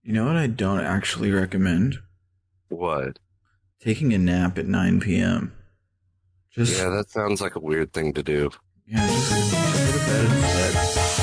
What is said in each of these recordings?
You know what I don't actually recommend? What? Taking a nap at 9 p.m. Yeah, that sounds like a weird thing to do. Just go to bed instead.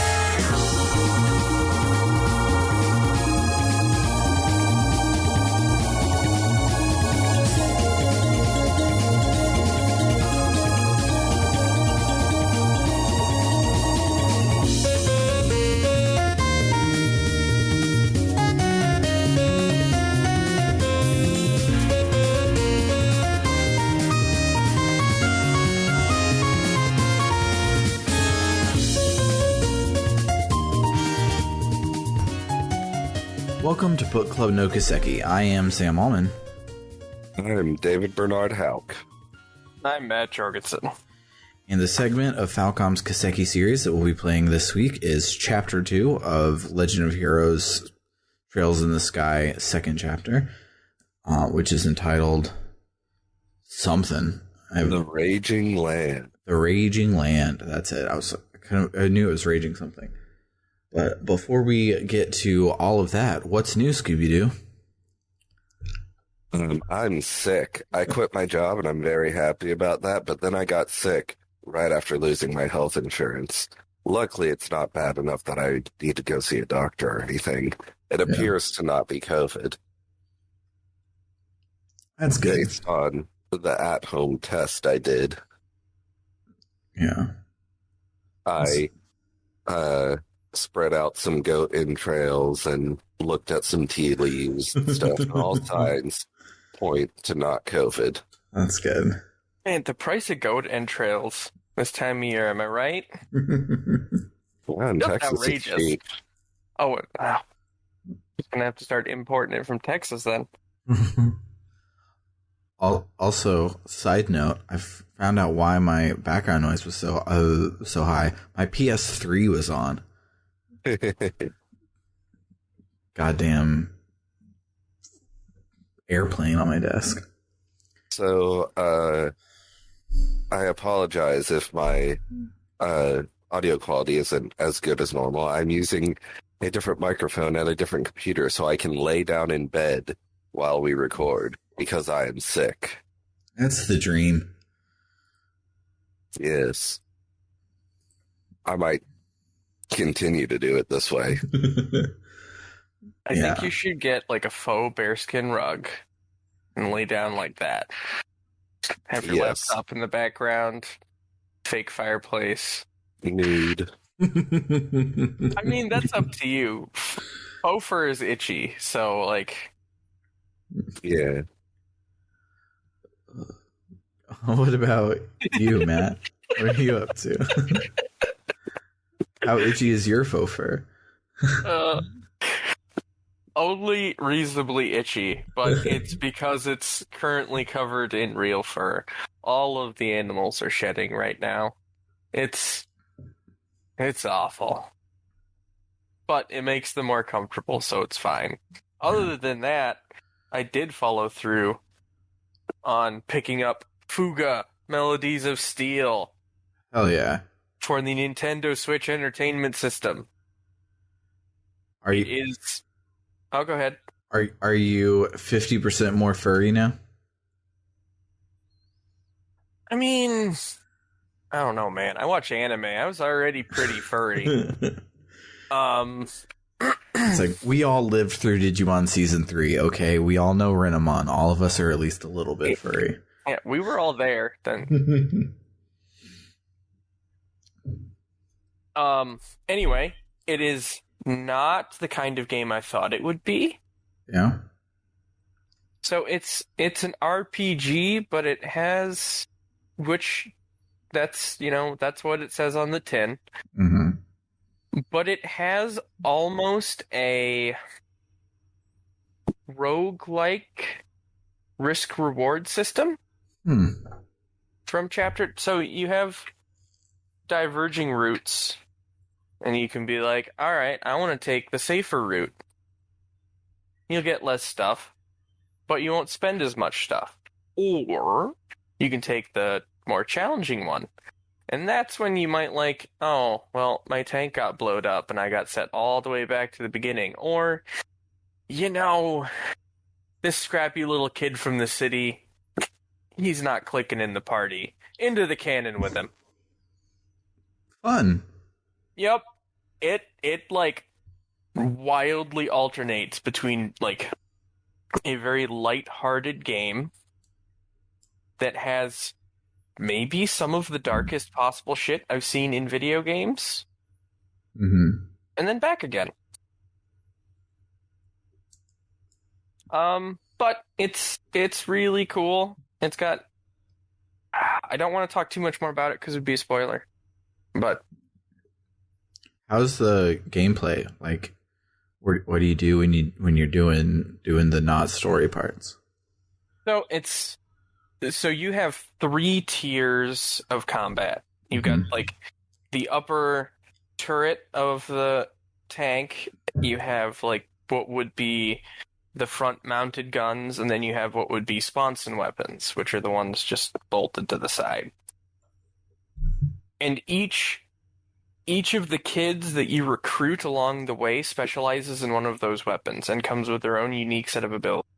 Welcome to Bookclub no Kiseki. I am Sam Allman. I'm David Bernard Houck. I'm Matt Jorgensen. And the segment of Falcom's Kiseki series that we'll be playing this week is Chapter 2 of Legend of Heroes Trails in the Sky, second chapter, which is entitled something. The Raging Land. The Raging Land. That's it. I knew it was raging something. But before we get to all of that, what's new, Scooby-Doo? I'm sick. I quit my job and I'm very happy about that, but then I got sick right after losing my health insurance. Luckily, it's not bad enough that I need to go see a doctor or anything. It appears to not be COVID. That's good. Based on the at-home test I did. Yeah. I spread out some goat entrails and looked at some tea leaves and stuff, and all signs point to not COVID. That's good. Man, the price of goat entrails this time of year, am I right? Yeah, in Just Texas, it's outrageous. cheap. Oh, wow. Just gonna have to start importing it from Texas then. Also, side note, I found out why my background noise was so high. My PS3 was on. Goddamn airplane on my desk. So, I apologize if my audio quality isn't as good as normal. I'm using a different microphone and a different computer so I can lay down in bed while we record because I am sick. That's the dream. Yes. I might continue to do it this way. I think you should get like a faux bearskin rug and lay down like that. Have your laptop in the background, fake fireplace. Nude. I mean, that's up to you. Faux fur is itchy, so like... Yeah. What about you, Matt? What are you up to? How itchy is your faux fur? Only reasonably itchy, but it's because it's currently covered in real fur. All of the animals are shedding right now. It's awful. But it makes them more comfortable, so it's fine. Other than that, I did follow through on picking up Fuga Melodies of Steel. Hell yeah. For the Nintendo Switch Entertainment System. Are you? Oh, go ahead. Are you 50% more furry now? I mean, I don't know, man. I watch anime. I was already pretty furry. It's like, we all lived through Digimon Season 3, okay? We all know Renamon. All of us are at least a little bit furry. Yeah, we were all there then. Anyway, it is not the kind of game I thought it would be. Yeah. So it's an RPG, but it has, that's what it says on the tin. Mm-hmm. But it has almost a roguelike risk-reward system from chapter. So you have diverging routes, and you can be like, all right, I want to take the safer route. You'll get less stuff, but you won't spend as much stuff. Or you can take the more challenging one. And that's when you might like, oh, well, my tank got blowed up and I got set all the way back to the beginning. Or you know, this scrappy little kid from the city, he's not clicking in the party. Into the cannon with him. Fun. Yep. It like wildly alternates between like a very light-hearted game that has maybe some of the darkest possible shit I've seen in video games. Mm-hmm. And then back again. But it's really cool. It's got... I don't want to talk too much more about it because it would be a spoiler. But... How's the gameplay? Like, what do you do when you're doing the not story parts? So you have 3 tiers of combat. You've got like the upper turret of the tank. You have like what would be the front mounted guns, and then you have what would be sponson weapons, which are the ones just bolted to the side. And each of the kids that you recruit along the way specializes in one of those weapons and comes with their own unique set of abilities,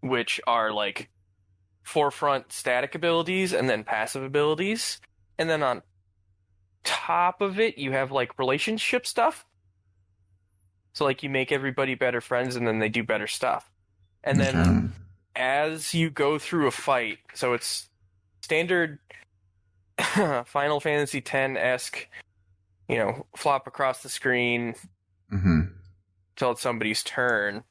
which are like forefront static abilities and then passive abilities. And then on top of it, you have like relationship stuff. So like you make everybody better friends and then they do better stuff. And then as you go through a fight, so it's standard Final Fantasy X-esque, flop across the screen till it's somebody's turn.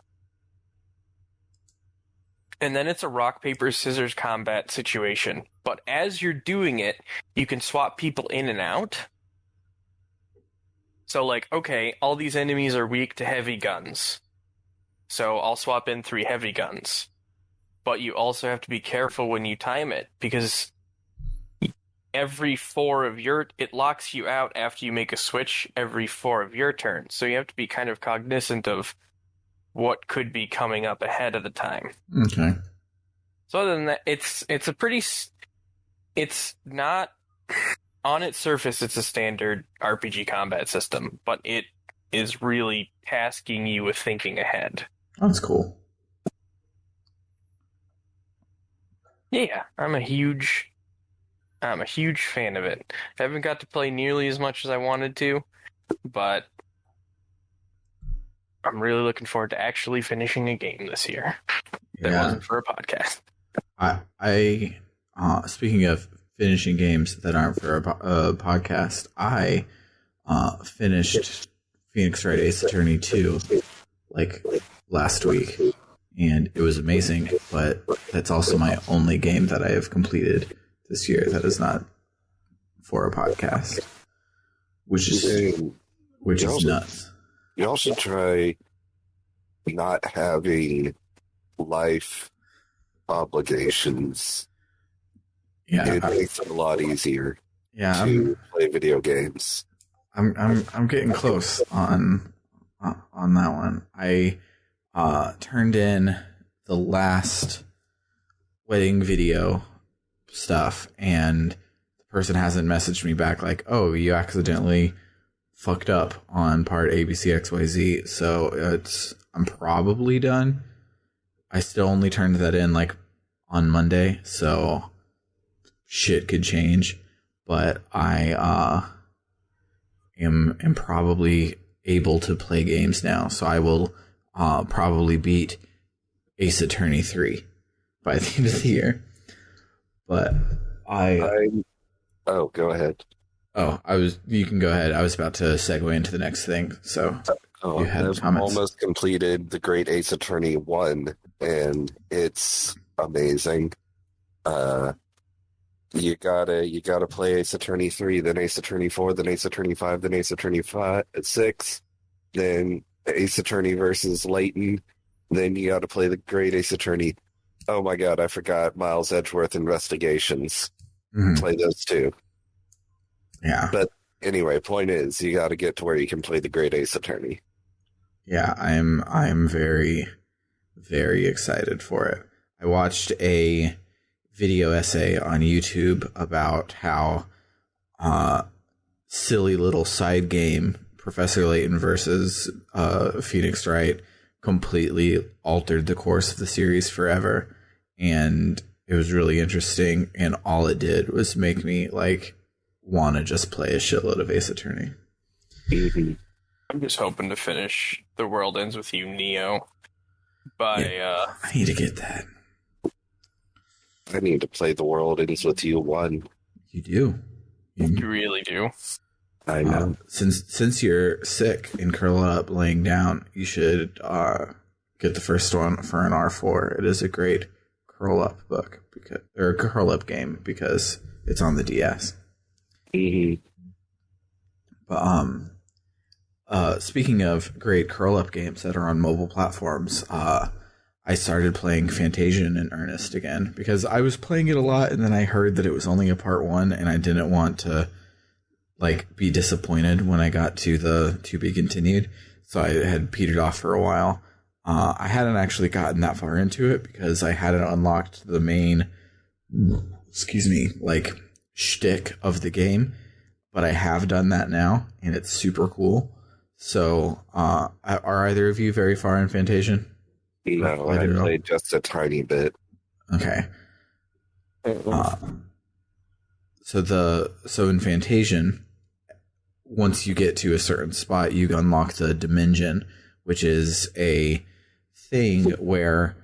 And then it's a rock, paper, scissors combat situation. But as you're doing it, you can swap people in and out. So like, okay, all these enemies are weak to heavy guns. So I'll swap in 3 heavy guns. But you also have to be careful when you time it, because every 4 of it locks you out after you make a switch every 4 of your turns. So you have to be kind of cognizant of what could be coming up ahead of the time. Okay. So other than that, it's not, on its surface, it's a standard RPG combat system, but it is really tasking you with thinking ahead. That's cool. Yeah, I'm a huge fan of it. I haven't got to play nearly as much as I wanted to, but I'm really looking forward to actually finishing a game this year that wasn't for a podcast. I speaking of finishing games that aren't for a podcast, I finished Phoenix Wright Ace Attorney 2 like last week, and it was amazing, but that's also my only game that I have completed this year that is not for a podcast, which is nuts. You also try not having life obligations. Yeah, it makes it a lot easier. Yeah, to play video games. I'm getting close on that one. I turned in the last wedding video stuff, and the person hasn't messaged me back like, oh, you accidentally fucked up on part ABCXYZ, so I'm probably done. I still only turned that in like on Monday, so shit could change, but I am probably able to play games now, so I will probably beat Ace Attorney 3 by the end of the year. But oh, go ahead. Oh, you can go ahead. I was about to segue into the next thing, so you had comments. Almost completed the Great Ace Attorney 1, and it's amazing. You gotta play Ace Attorney 3, then Ace Attorney 4, then Ace Attorney 5, then Ace Attorney 6, then Ace Attorney versus Layton, then you gotta play the Great Ace Attorney. Oh my god, I forgot Miles Edgeworth Investigations. Play those too. Yeah. But anyway, point is, you gotta get to where you can play the Great Ace Attorney. Yeah, I'm very, very excited for it. I watched a video essay on YouTube about how silly little side game Professor Layton versus Phoenix Wright completely altered the course of the series forever, and it was really interesting, and all it did was make me like want to just play a shitload of Ace Attorney. I'm just hoping to finish The World Ends With You Neo by I need to get that. I need to play The World Ends With You 1. You do. You really do. I know. Since you're sick and curl up laying down, you should get the first one for an R4. It is a great curl up book or curl up game because it's on the DS. Mm-hmm. But speaking of great curl up games that are on mobile platforms, I started playing Fantasian in earnest again because I was playing it a lot, and then I heard that it was only a part 1, and I didn't want to like be disappointed when I got to the to be continued. So I had petered off for a while. I hadn't actually gotten that far into it because I hadn't unlocked the main, like shtick of the game, but I have done that now, and it's super cool. So, are either of you very far in Fantasian? No, I played just a tiny bit. Okay. So in Fantasian, once you get to a certain spot, you unlock the Dimension, which is a thing where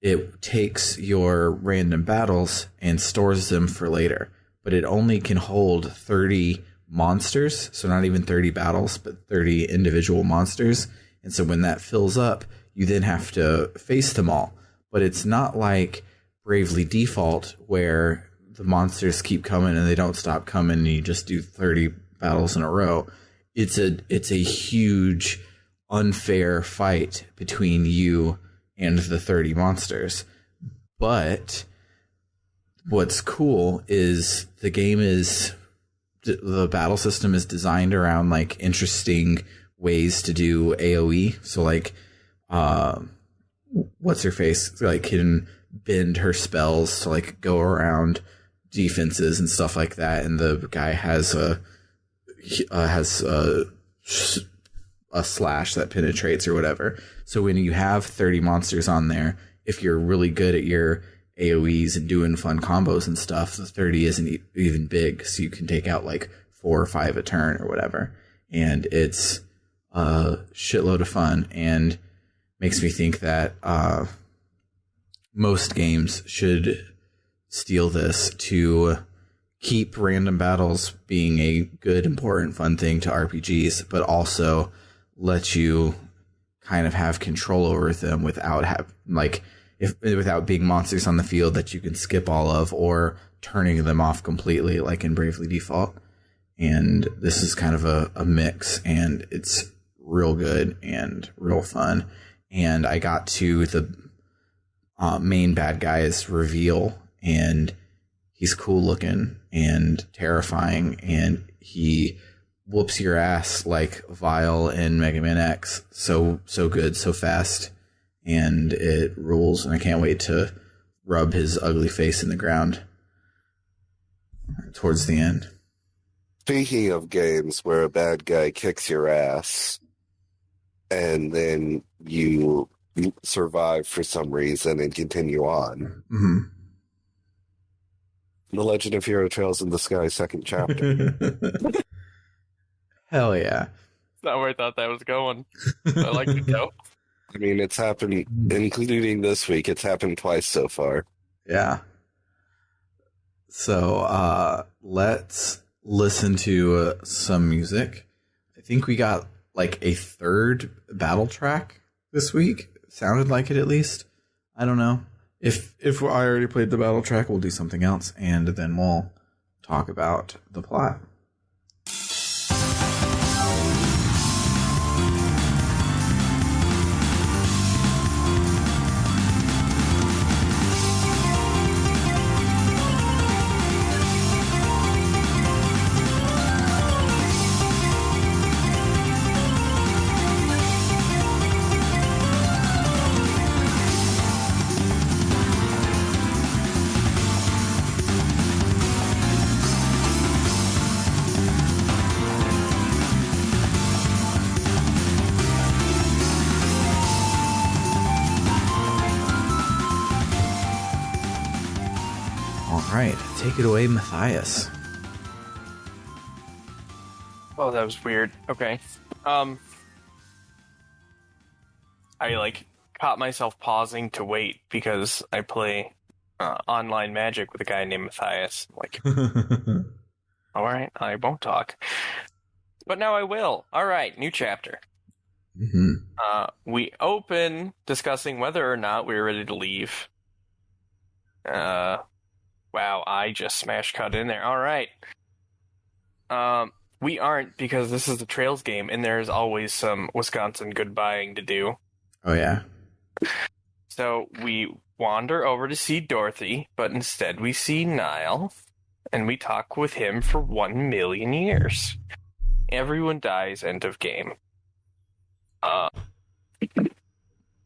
it takes your random battles and stores them for later, but it only can hold 30 monsters, so not even 30 battles, but 30 individual monsters. And so when that fills up, you then have to face them all. But it's not like Bravely Default, where the monsters keep coming and they don't stop coming and you just do 30 battles in a row. It's a huge unfair fight between you and the 30 monsters. But what's cool is the battle system is designed around like interesting ways to do AoE. So like what's her face like can bend her spells to like go around defenses and stuff like that, and the guy has a slash that penetrates or whatever. So when you have 30 monsters on there, if you're really good at your AoEs and doing fun combos and stuff, the 30 isn't even big, so you can take out like 4 or 5 a turn or whatever, and it's a shitload of fun and makes me think that most games should steal this to keep random battles being a good, important, fun thing to RPGs, but also let you kind of have control over them without without being monsters on the field that you can skip all of or turning them off completely, like in Bravely Default. And this is kind of a mix, and it's real good and real fun. And I got to the main bad guy's reveal, and he's cool looking and terrifying, and he whoops your ass like Vile in Mega Man X. So good, so fast, and it rules, and I can't wait to rub his ugly face in the ground towards the end. Speaking of games where a bad guy kicks your ass, and then you survive for some reason and continue on. Mm-hmm. The Legend of Hero Trails in the Sky, second chapter. Hell yeah. That's not where I thought that was going. I like to go. I mean, it's happened, including this week, it's happened twice so far. Yeah. So let's listen to some music. I think we got like a third battle track this week. Sounded like it, at least. I don't know. If I already played the battle track, we'll do something else, and then we'll talk about the plot. right, take it away, Matthias. Oh, that was weird. Okay. I caught myself pausing to wait because I play online Magic with a guy named Matthias. All right, I won't talk, but now I will. All right, new chapter. We open discussing whether or not we're ready to leave. Wow, I just smash cut in there. All right. We aren't, because this is the Trails game, and there's always some Wisconsin goodbying to do. Oh, yeah. So we wander over to see Dorothy, but instead we see Niall, and we talk with him for 1 million years. Everyone dies, end of game.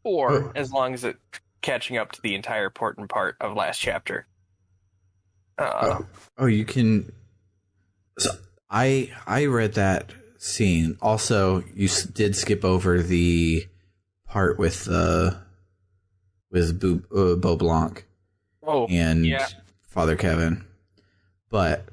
Or as long as it's catching up to the entire important part of last chapter. You can... So I read that scene. Also, you did skip over the part with Beau Blanc and Father Kevin. But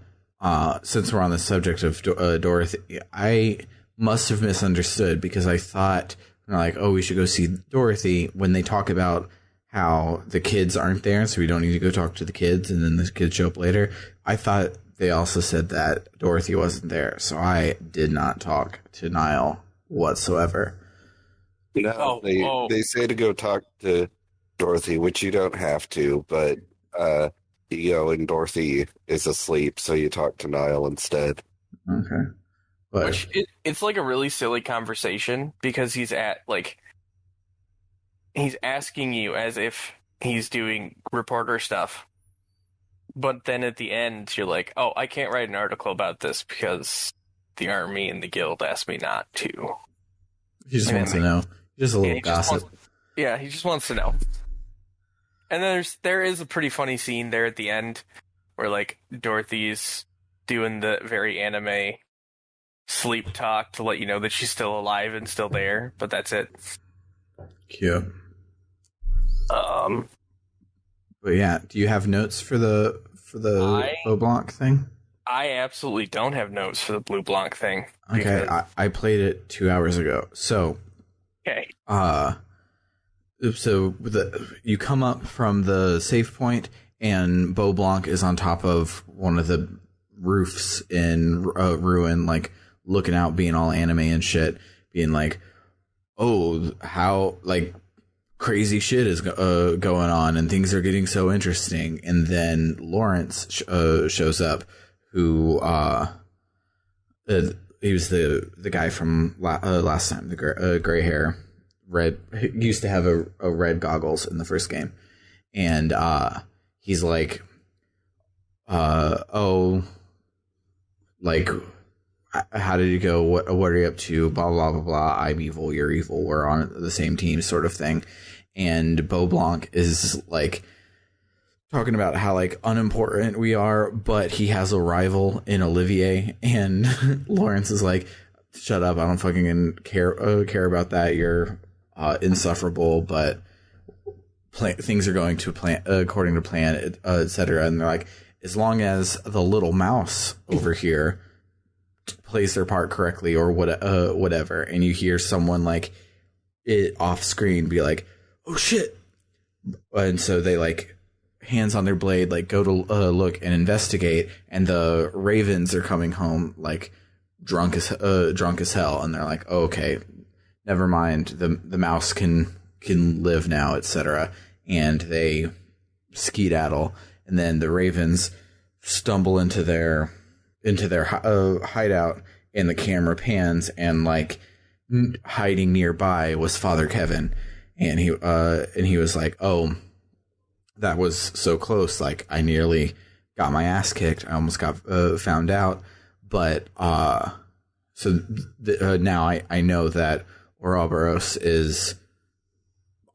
since we're on the subject of Dorothy, I must have misunderstood, because I thought, like, oh, we should go see Dorothy, when they talk about how the kids aren't there, so we don't need to go talk to the kids, and then the kids show up later. I thought they also said that Dorothy wasn't there, so I did not talk to Niall whatsoever. No, they say to go talk to Dorothy, which you don't have to, but you go and Dorothy is asleep, so you talk to Niall instead. Okay. But which it's like a really silly conversation, because he's asking you as if he's doing reporter stuff. But then at the end, you're like, oh, I can't write an article about this because the army and the guild asked me not to. He just wants to know. Just a little gossip. He just wants to know. And then there is a pretty funny scene there at the end where, like, Dorothy's doing the very anime sleep talk to let you know that she's still alive and still there, but that's it. Cute. But yeah, do you have notes for the Beau Blanc thing? I absolutely don't have notes for the Blue Blanc thing. Okay, I played it 2 hours ago. So, okay. So you come up from the save point, and Beau Blanc is on top of one of the roofs in Ruin, like looking out, being all anime and shit, being like, "Oh, how like." Crazy shit is going on, and things are getting so interesting. And then Lawrence shows up, who he was the guy from last time, the gray hair, red. He used to have a red goggles in the first game, and he's like, oh, like, how did it go? What are you up to? Blah blah blah blah. I'm evil. You're evil. We're on the same team, sort of thing. And Beau Blanc is like talking about how like unimportant we are, but he has a rival in Olivier. And Lawrence is like, "Shut up! I don't fucking care about that. You're insufferable, but things are going to plan according to plan, etc." And they're like, as long as the little mouse over here plays their part correctly, or whatever, and you hear someone like it off screen be like, "Oh shit," and so they like hands on their blade, like go to look and investigate, and the ravens are coming home like drunk as hell, and they're like, oh, okay, never mind, the mouse can live now, etc. And they skedaddle, and then the ravens stumble into their hideout, and the camera pans, and like hiding nearby was Father Kevin. And he was like, "Oh, that was so close. Like, I nearly got my ass kicked. I almost got found out. But now I know that Ouroboros is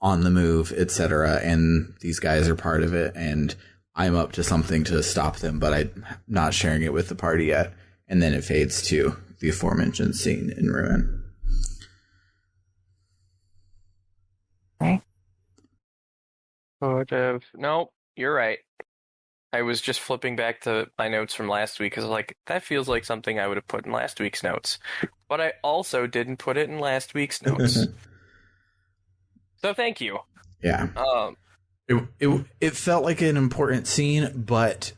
on the move, etc. And these guys are part of it. And I'm up to something to stop them, but I'm not sharing it with the party yet." And then it fades to the aforementioned scene in Ruin. Nope, you're right. I was just flipping back to my notes from last week because like that feels like something I would have put in last week's notes, but I also didn't put it in last week's notes. So thank you. Yeah. It felt like an important scene, but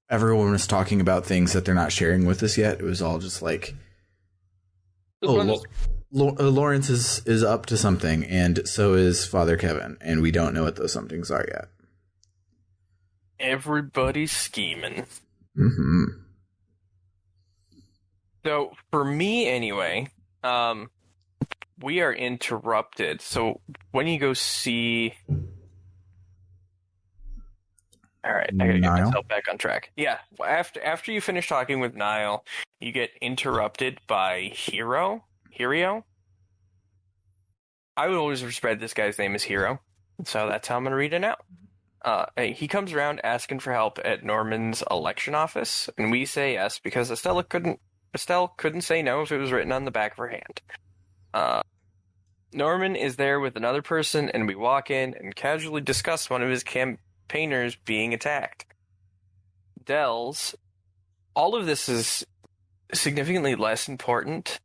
everyone was talking about things that they're not sharing with us yet. It was all just like, Lawrence is up to something, and so is Father Kevin, and we don't know what those somethings are yet. Everybody's scheming. Mm-hmm. So for me, anyway, we are interrupted. So when you go see, all right, I gotta get Niall? myself back on track. Yeah, after you finish talking with Niall, you get interrupted by Hirio. I would always read this guy's name as Hero, so that's how I'm gonna read it out. He comes around asking for help at Norman's election office, and we say yes because Estelle couldn't say no if it was written on the back of her hand. Norman is there with another person, and we walk in and casually discuss one of his campaigners being attacked. All of this is significantly less important,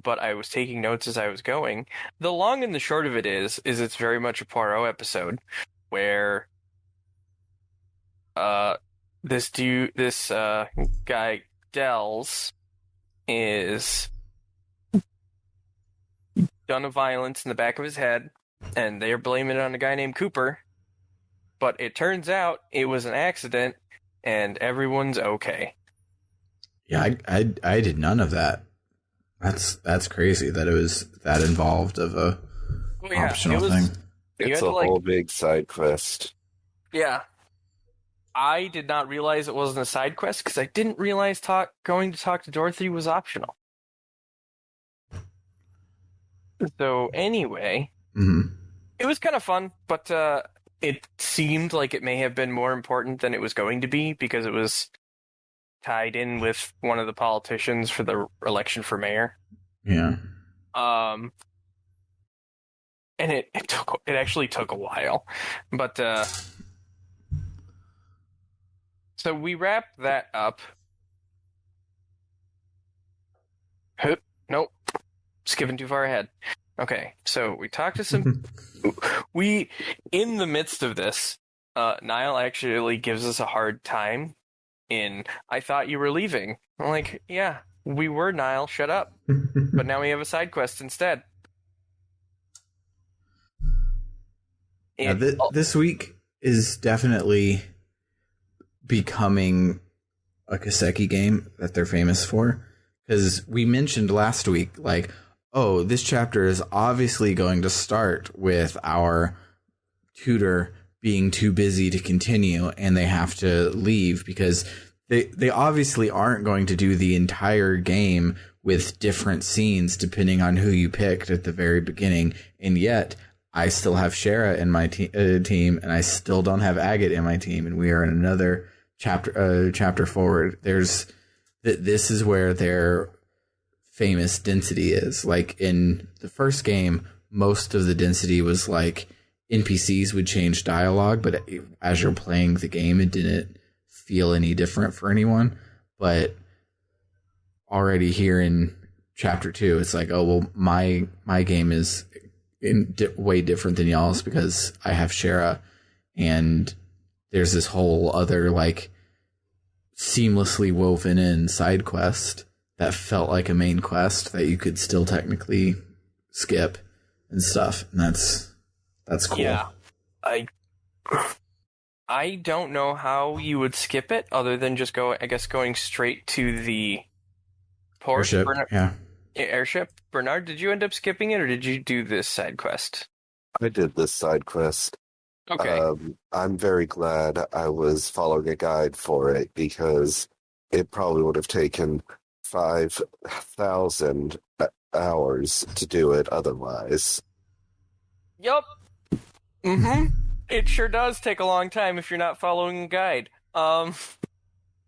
but I was taking notes as I was going. The long and the short of it is it's very much a Poirot episode where this guy Dells is done a violence in the back of his head, and they're blaming it on a guy named Cooper. But it turns out it was an accident, and everyone's okay. Yeah, I did none of that. That's crazy that it was that involved of a optional thing. It's a whole big side quest. Yeah. I did not realize it wasn't a side quest because I didn't realize going to talk to Dorothy was optional. So anyway, It was kind of fun, but it seemed like it may have been more important than it was going to be because it was tied in with one of the politicians for the election for mayor. Yeah. And it actually took a while, but so we wrapped that up. Nope. Skipping too far ahead. Okay, so we talked to some... in the midst of this, Niall actually gives us a hard time I thought you were leaving. I'm like, yeah, we were, Niall, shut up. But now we have a side quest instead. This week is definitely becoming a Kiseki game that they're famous for. Because we mentioned last week, like, oh, this chapter is obviously going to start with our tutor being too busy to continue and they have to leave because they obviously aren't going to do the entire game with different scenes depending on who you picked at the very beginning. And yet I still have Shara in my team and I still don't have Agate in my team. And we are in another chapter forward. This is where their famous density is. Like in the first game, most of the density was like NPCs would change dialogue, but as you're playing the game, it didn't feel any different for anyone. But already here in chapter 2, it's like, oh, well, my game is way different than y'all's because I have Shara, and there's this whole other like seamlessly woven in side quest that felt like a main quest that you could still technically skip and stuff. And that's cool. Yeah. I don't know how you would skip it other than just going straight to the port. Airship, Airship. Bernard, did you end up skipping it or did you do this side quest? I did this side quest. Okay. I'm very glad I was following a guide for it because it probably would have taken 5,000 hours to do it otherwise. Yup. Mm-hmm. It sure does take a long time if you're not following a guide. I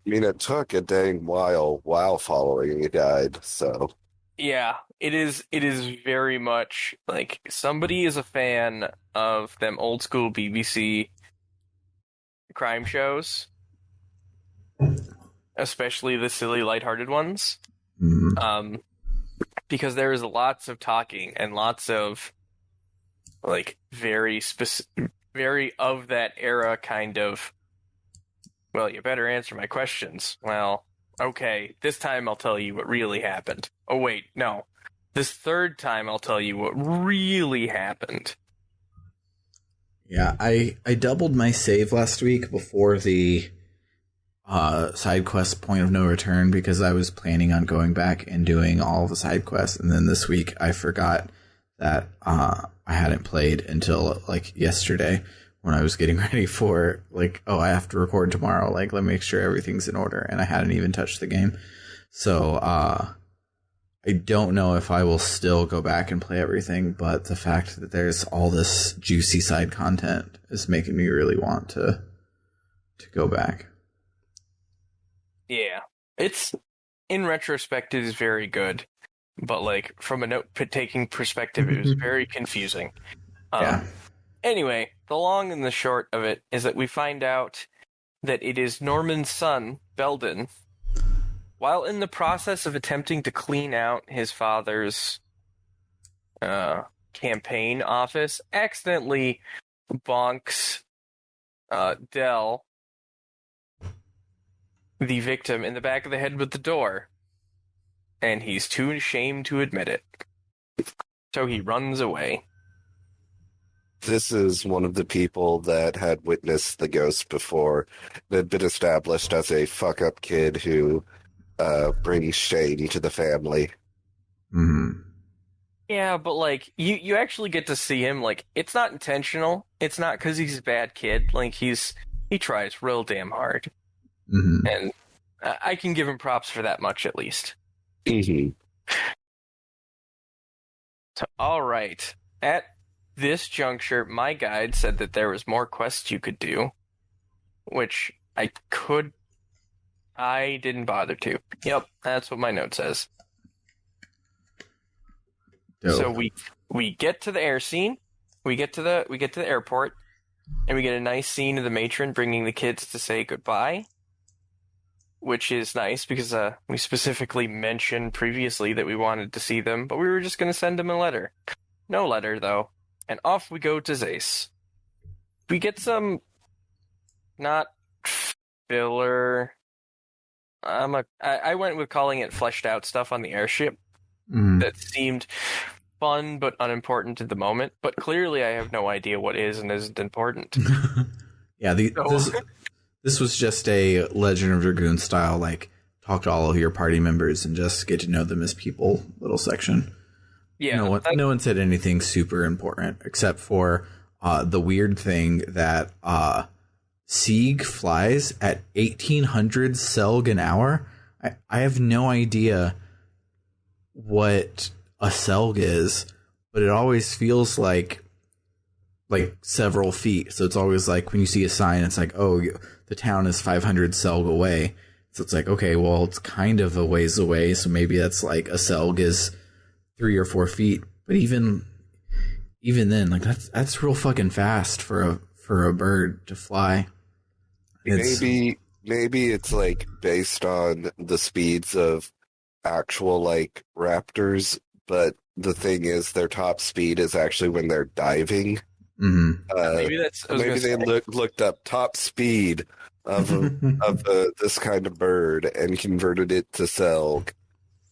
mean, it took a dang while following a guide, so... Yeah, it is very much like somebody is a fan of them old school BBC crime shows, especially the silly, lighthearted ones. Mm. Because there is lots of talking and lots of like very of that era kind of. Well, you better answer my questions. Well, okay, this time I'll tell you what really happened. Oh wait, no, this third time I'll tell you what really happened. Yeah, I doubled my save last week before the side quest point of no return because I was planning on going back and doing all the side quests, and then this week I forgot that I hadn't played until like yesterday when I was getting ready for like, oh, I have to record tomorrow, like let me make sure everything's in order, and I hadn't even touched the game. So I don't know if I will still go back and play everything, but the fact that there's all this juicy side content is making me really want to go back. Yeah, it's in retrospect it is very good, but like from a note-taking perspective, it was very confusing. Yeah. Anyway, the long and the short of it is that we find out that it is Norman's son, Belden, while in the process of attempting to clean out his father's campaign office, accidentally bonks Dell, the victim, in the back of the head with the door. And he's too ashamed to admit it. So he runs away. This is one of the people that had witnessed the ghost before, that had been established as a fuck-up kid who brings shame to the family. Mm-hmm. Yeah, but like you actually get to see him. Like it's not intentional. It's not because he's a bad kid. Like he tries real damn hard, and I can give him props for that much at least. Mm-hmm. So, all right, at this juncture, my guide said that there was more quests you could do, which I didn't bother to. Yep, that's what my note says. Dope. So we get to the air scene, we get to the airport, and we get a nice scene of the matron bringing the kids to say goodbye, which is nice because we specifically mentioned previously that we wanted to see them, but we were just going to send them a letter. No letter though, and off we go to Zace. We get some not filler. I went with calling it fleshed out stuff on the airship. That seemed fun but unimportant at the moment, but clearly I have no idea what is and isn't important. Yeah, this was just a Legend of Dragoon style, like, talk to all of your party members and just get to know them as people little section. Yeah. No one said anything super important, except for the weird thing that Sieg flies at 1,800 Selg an hour. I have no idea what a Selg is, but it always feels like several feet. So it's always like when you see a sign, it's like, oh, the town is 500 Selg away. So it's like, okay, well, it's kind of a ways away. So maybe that's like a Selg is 3 or 4 feet. But even then, like that's real fucking fast for a bird to fly. Maybe it's like based on the speeds of actual like raptors, but the thing is their top speed is actually when they're diving. Maybe they looked up top speed of this kind of bird and converted it to Selg,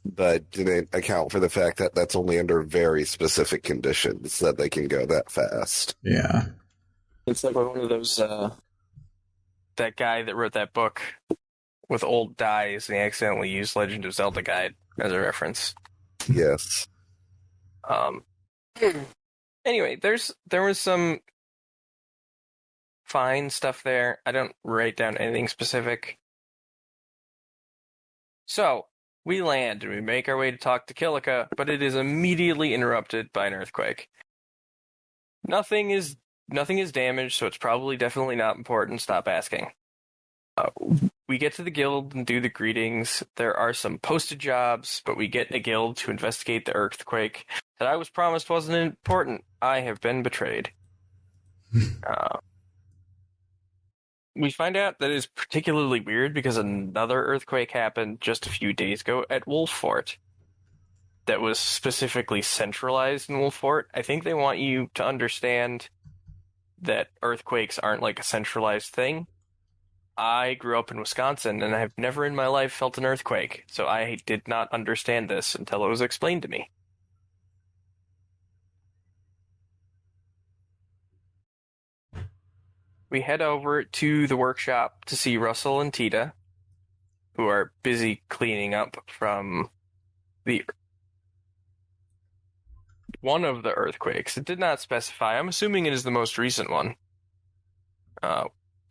but didn't account for the fact that that's only under very specific conditions that they can go that fast. Yeah, it's like one of those that guy that wrote that book with old dies, and he accidentally used Legend of Zelda Guide as a reference. Yes. Anyway, there was some fine stuff there. I don't write down anything specific. So, we land and we make our way to talk to Kilika, but it is immediately interrupted by an earthquake. Nothing is damaged, so it's probably definitely not important. Stop asking. We get to the guild and do the greetings. There are some posted jobs, but we get a guild to investigate the earthquake that I was promised wasn't important. I have been betrayed. we find out that it's particularly weird because another earthquake happened just a few days ago at Wolf Fort that was specifically centralized in Wolf Fort. I think they want you to understand that earthquakes aren't like a centralized thing. I grew up in Wisconsin, and I've never in my life felt an earthquake, so I did not understand this until it was explained to me. We head over to the workshop to see Russell and Tita, who are busy cleaning up from one of the earthquakes. It did not specify. I'm assuming it is the most recent one.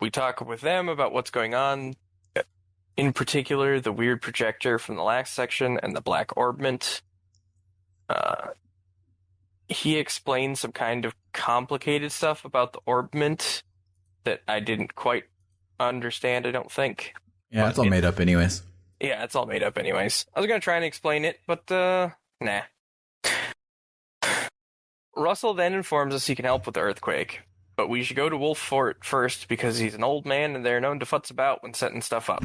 We talk with them about what's going on. In particular, the weird projector from the last section and the black orbment. He explains some kind of complicated stuff about the orbment that I didn't quite understand, I don't think. Yeah, it's all made up anyways. Yeah, it's all made up anyways. I was going to try and explain it, but nah. Russell then informs us he can help with the earthquake, but we should go to Wolf Fort first because he's an old man and they're known to futz about when setting stuff up.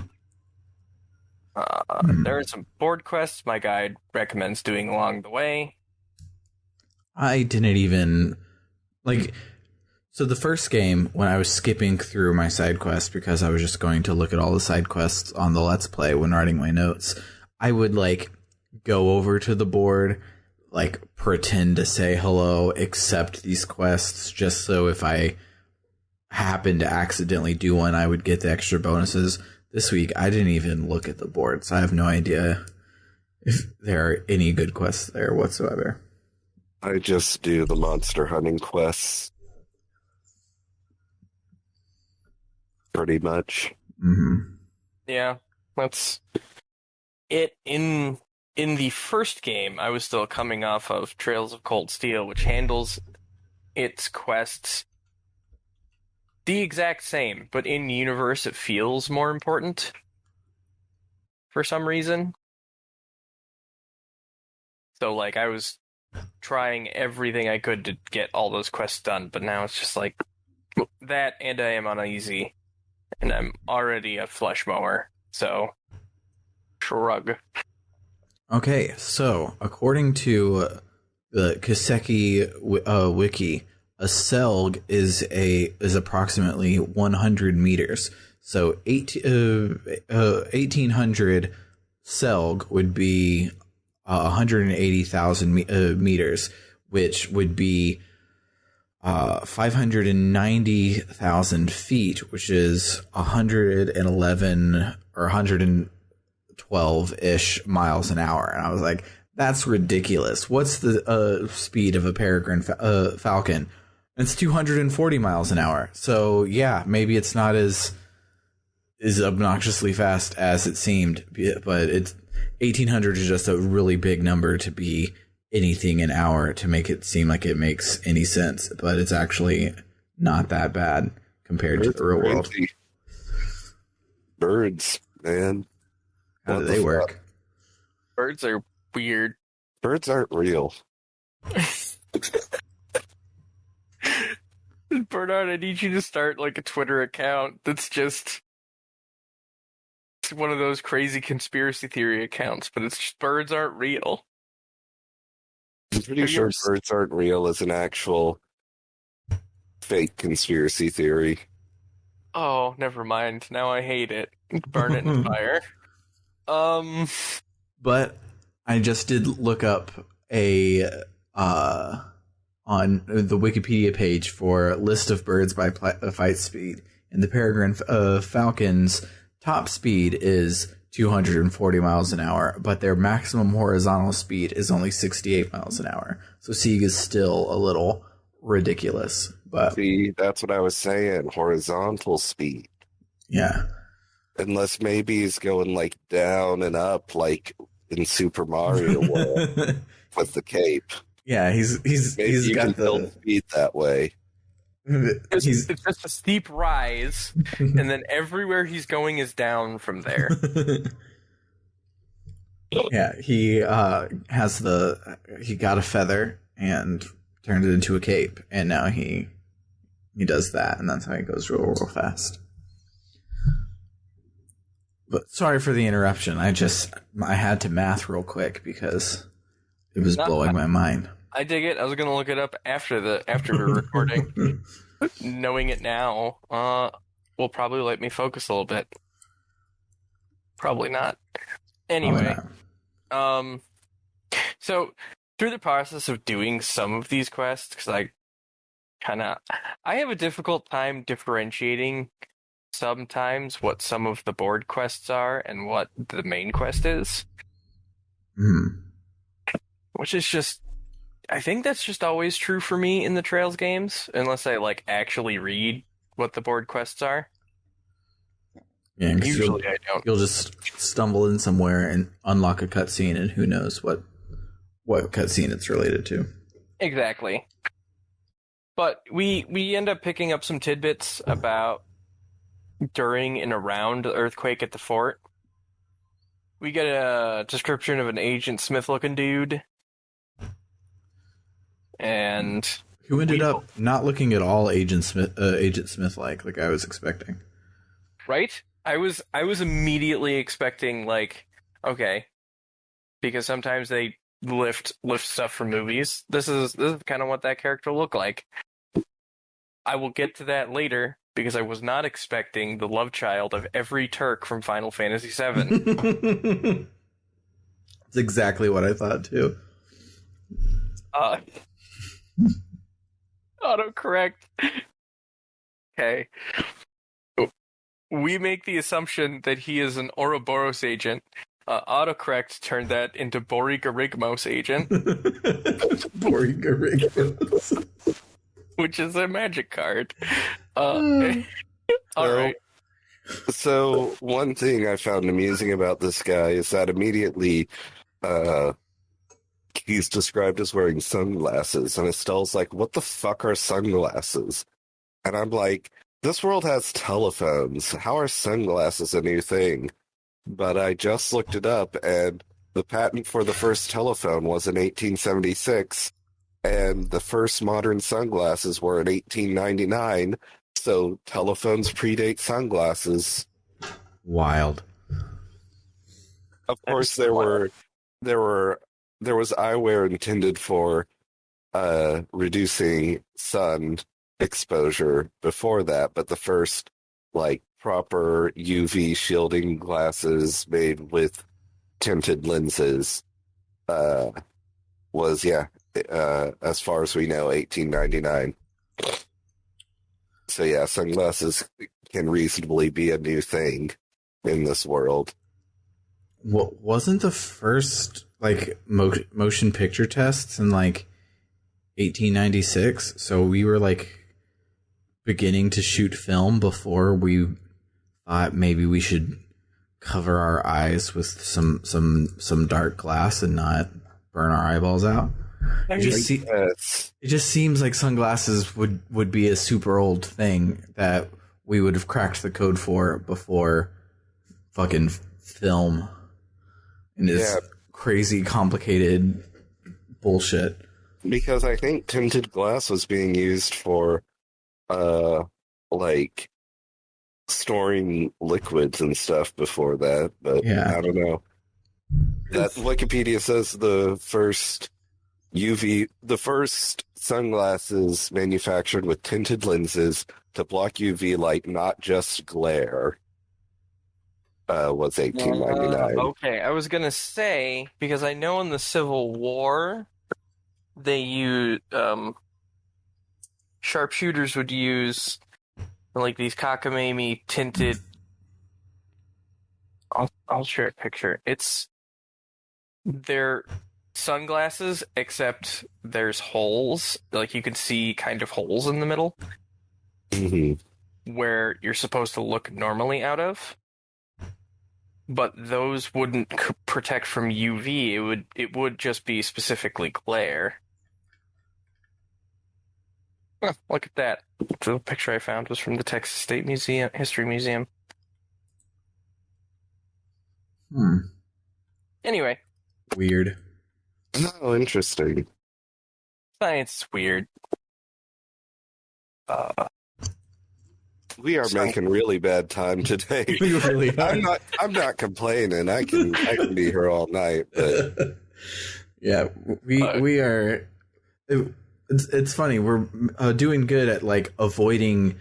There are some board quests my guide recommends doing along the way. I didn't even... So the first game, when I was skipping through my side quests because I was just going to look at all the side quests on the Let's Play when writing my notes, I would go over to the board, pretend to say hello, accept these quests, just so if I happened to accidentally do one, I would get the extra bonuses. This week, I didn't even look at the board, so I have no idea if there are any good quests there whatsoever. I just do the monster hunting quests. Pretty much. Mm-hmm. Yeah, that's it. In the first game, I was still coming off of Trails of Cold Steel, which handles its quests the exact same, but in universe it feels more important for some reason. So I was trying everything I could to get all those quests done, but now it's just that, and I am uneasy. And I'm already a flesh mower, so shrug. Okay, so according to the Kiseki wiki, a selg is approximately 100 meters. So 1800 selg would be 180,000 meters, which would be 590,000 feet, which is 111 or 112-ish miles an hour. And I was like, that's ridiculous. What's the speed of a peregrine falcon? It's 240 miles an hour. So yeah, maybe it's not as obnoxiously fast as it seemed, but it's 1800 is just a really big number to be anything an hour to make it seem like it makes any sense, but it's actually not that bad compared to the real world. Birds, man. How do they work? Birds are weird. Birds aren't real. Bernard, I need you to start a Twitter account that's just one of those crazy conspiracy theory accounts, but it's just birds aren't real. I'm pretty sure birds aren't real as an actual fake conspiracy theory. Oh, never mind. Now I hate it. Burn it in fire. But I just did look up on the Wikipedia page for list of birds by flight speed, and the peregrine falcon's top speed is 240 miles an hour, but their maximum horizontal speed is only 68 miles an hour. So Sieg is still a little ridiculous. But see, that's what I was saying. Horizontal speed. Yeah. Unless maybe he's going down and up in Super Mario World with the cape. Yeah, he's got the speed that way. It's just a steep rise, and then everywhere he's going is down from there. Yeah, he got a feather and turned it into a cape, and now he does that, and that's how he goes real fast. But sorry for the interruption. I had to math real quick because it was blowing my mind. I dig it. I was gonna look it up after we're recording. Knowing it now, will probably let me focus a little bit. Probably not. Anyway, so through the process of doing some of these quests, because I have a difficult time differentiating sometimes what some of the board quests are and what the main quest is. Which is just, I think that's just always true for me in the Trails games, unless I actually read what the board quests are. Yeah, usually I don't. You'll just stumble in somewhere and unlock a cutscene, and who knows what cutscene it's related to. Exactly. But we end up picking up some tidbits about during and around the earthquake at the fort. We get a description of an Agent Smith-looking dude. And who ended up not looking at all Agent Smith like I was expecting. Right? I was immediately expecting okay, because sometimes they lift stuff from movies. This is kind of what that character looked like. I will get to that later because I was not expecting the love child of every Turk from Final Fantasy VII. That's exactly what I thought too. Autocorrect. Okay. We make the assumption that he is an Ouroboros agent. Autocorrect turned that into Borigarigmos agent. Borigarigmos. Which is a magic card. All right. So one thing I found amusing about this guy is that immediately he's described as wearing sunglasses, and Estelle's like, what the fuck are sunglasses? And I'm like, this world has telephones. How are sunglasses a new thing? But I just looked it up, and the patent for the first telephone was in 1876, and the first modern sunglasses were in 1899, so telephones predate sunglasses. Wild. Of course, there was eyewear intended for reducing sun exposure before that, but the first proper UV shielding glasses made with tinted lenses was as far as we know 1899. So yeah, sunglasses can reasonably be a new thing in this world. What wasn't the first motion picture tests in 1896? So we were beginning to shoot film before we thought maybe we should cover our eyes with some dark glass and not burn our eyeballs out. It just seems like sunglasses would be a super old thing that we would have cracked the code for before fucking film and this crazy complicated bullshit. Because I think tinted glass was being used for storing liquids and stuff before that, but I don't know. That Wikipedia says the first sunglasses manufactured with tinted lenses to block UV light, not just glare, was 1899. Okay, I was gonna say, because I know in the Civil War they used sharpshooters would use these cockamamie tinted. I'll share a picture. They're sunglasses, except there's holes. You can see kind of holes in the middle where you're supposed to look normally out of. But those wouldn't protect from UV. It would just be specifically glare. Oh, look at that. The picture I found was from the Texas State History Museum. Anyway. Weird. Oh, interesting. Science is weird. We are making really bad time today. We really are. I'm not complaining. I can be here all night. But yeah, we are. It's funny. We're doing good at like avoiding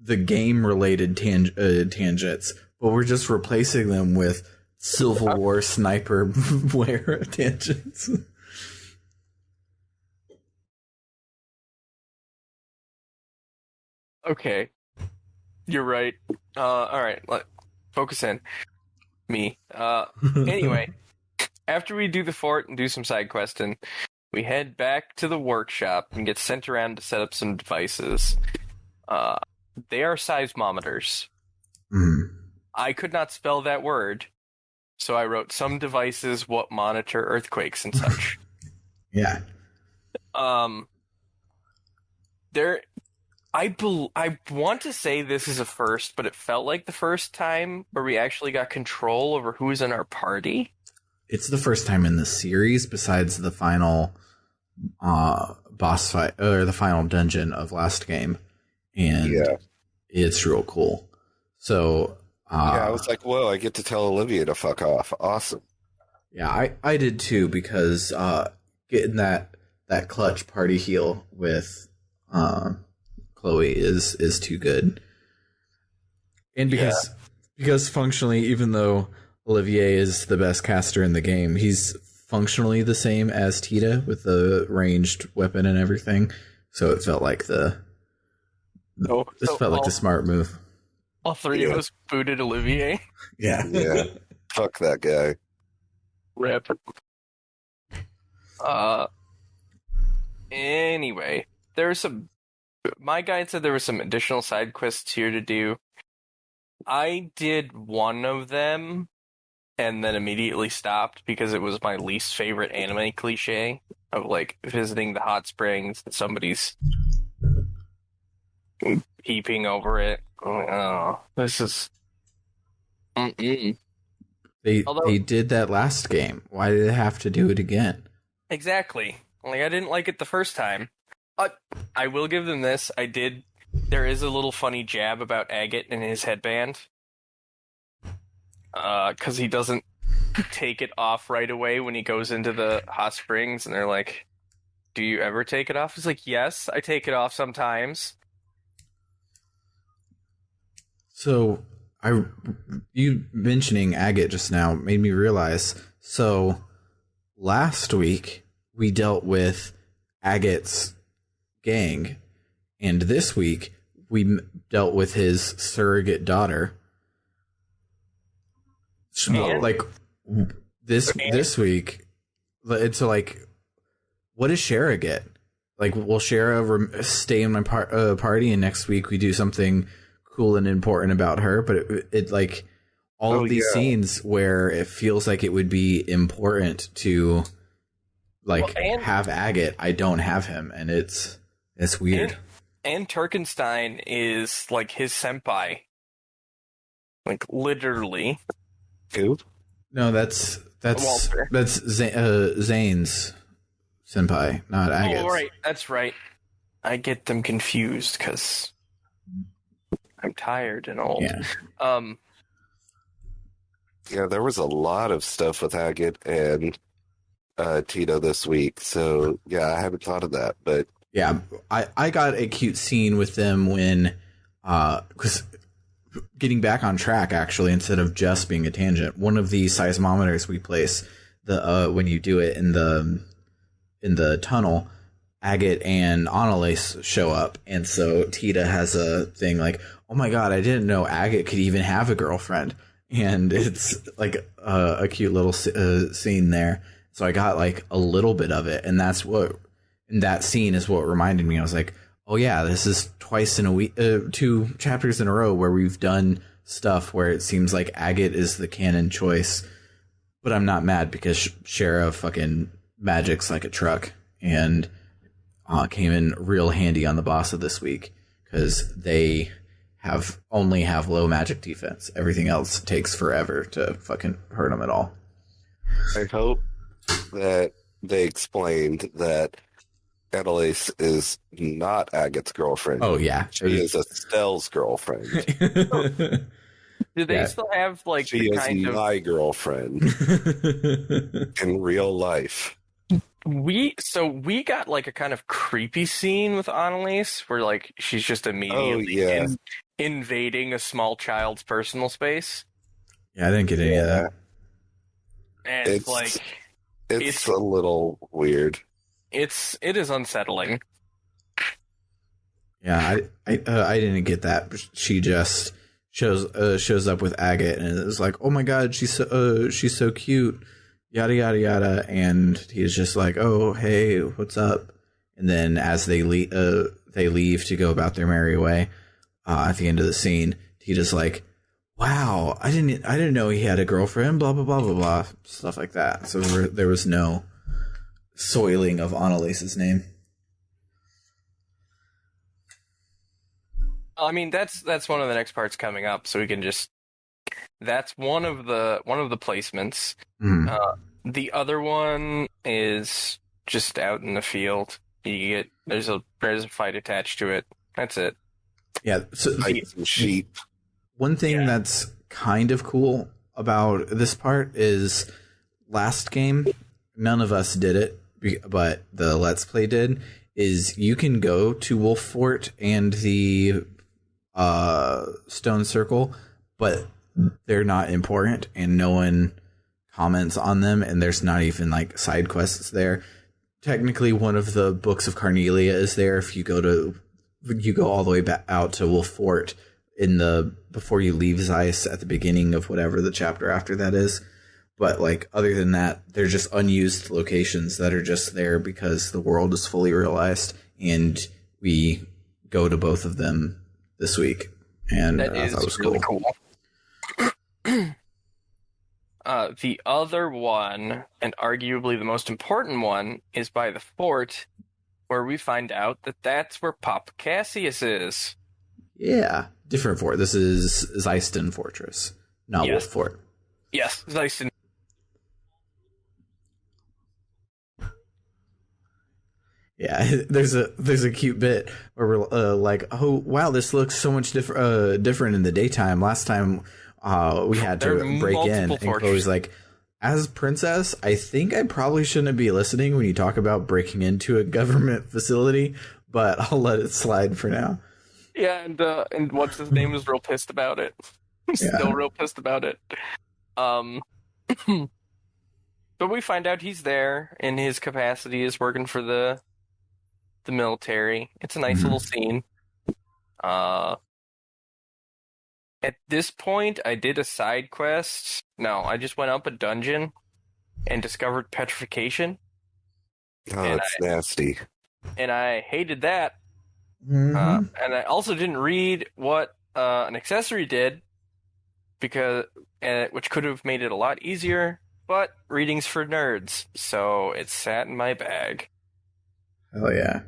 the game related tangents, but we're just replacing them with Civil War sniper wear tangents. Okay, you're right. All right, focus in. Me. Anyway, after we do the fort and do some side questing, we head back to the workshop and get sent around to set up some devices. They are seismometers. I could not spell that word, so I wrote some devices what monitor earthquakes and such. Yeah. I want to say this is a first, but it felt like the first time where we actually got control over who's in our party. It's the first time in the series, besides the final boss fight or the final dungeon of last game, and it's real cool. So I was like, "Whoa! I get to tell Olivia to fuck off." Awesome. Yeah, I did too, because getting that clutch party heal with Chloe is too good, and because functionally, even though Olivier is the best caster in the game, he's functionally the same as Tita with the ranged weapon and everything. So it felt like the smart move. All three of us booted Olivier. Yeah. Fuck that guy. Rip. Anyway, my guide said there were some additional side quests here to do. I did one of them and then immediately stopped because it was my least favorite anime cliche of like visiting the hot springs and somebody's peeping over it. Oh, this is. They did that last game. Why did they have to do it again? Exactly. Like, I didn't like it the first time. I will give them this. There is a little funny jab about Agate and his headband. Because he doesn't take it off right away when he goes into the hot springs, and they're like, "Do you ever take it off?" He's like, "Yes, I take it off sometimes." So, you mentioning Agate just now made me realize. So, last week we dealt with Agate's gang, and this week we dealt with his surrogate daughter. Like this week, it's like, what does Shara get? Like, will Shara stay in my party, and next week we do something cool and important about her? But it like all of these scenes where it feels like it would be important to have Agate. I don't have him, and it's weird. And Turkenstein is like his senpai, like literally. Who? No, that's Zane's senpai, not Agate's. Oh, right, that's right. I get them confused because I'm tired and old. Yeah, there was a lot of stuff with Agate and Tito this week, so yeah, I haven't thought of that, but yeah, I got a cute scene with them when because getting back on track, actually, instead of just being a tangent, one of the seismometers we place, when you do it in the tunnel, Agate and Annalise show up, and so Tita has a thing like, "Oh my god, I didn't know Agate could even have a girlfriend," and it's like a cute little scene there. So I got like a little bit of it, and that scene is what reminded me. I was like, oh yeah, this is twice in a week, 2 chapters in a row where we've done stuff where it seems like Agate is the canon choice, but I'm not mad because Shara fucking magics like a truck and came in real handy on the boss of this week because they only have low magic defense. Everything else takes forever to fucking hurt them at all. I hope that they explained that Annalise is not Agate's girlfriend. Oh yeah, She is Estelle's girlfriend. Do they still have like She the is kind of my girlfriend in real life. we got like a kind of creepy scene with Annalise where like she's just immediately invading a small child's personal space. Yeah, I didn't get any of that. And it's a little weird. It is unsettling. Yeah, I didn't get that. She just shows up with Agate and is like, "Oh my God, she's so cute," yada yada yada, and he's just like, "Oh hey, what's up?" And then as they leave to go about their merry way, at the end of the scene, he just like, "Wow, I didn't know he had a girlfriend," blah blah blah blah blah, stuff like that. So there was no soiling of Annalise's name. I mean, that's one of the next parts coming up, so we can just. That's one of the placements. The other one is just out in the field. There's a fight attached to it. That's it. Yeah, so sheep. One thing that's kind of cool about this part is last game, none of us did it, but the Let's Play did, is you can go to Wolf Fort and the Stone Circle, but they're not important and no one comments on them, and there's not even like side quests there. Technically, one of the books of Carnelia is there if you go all the way back out to Wolf Fort before you leave Zeiss at the beginning of whatever the chapter after that is. But like other than that, they're just unused locations that are just there because the world is fully realized, and we go to both of them this week, and that I thought it was really cool. The other one, and arguably the most important one, is by the fort, where we find out that that's where Papa Cassius is. Yeah, different fort. This is Zeiston Fortress, not Wolf Fort. Yes, Zeiston. Yeah, there's a cute bit where we're like, oh wow, this looks so much different in the daytime. Last time we had to break in, and Chloe's like, as princess, I think I probably shouldn't be listening when you talk about breaking into a government facility, but I'll let it slide for now. Yeah, and what's his name is real pissed about it. Still real pissed about it. But we find out he's there in his capacity as working for the military. It's a nice little scene. At this point, I did a side quest. No, I just went up a dungeon and discovered petrification. Oh, it's nasty. And I hated that. Mm-hmm. And I also didn't read what an accessory did, which could have made it a lot easier. But reading's for nerds, so it sat in my bag. Oh yeah.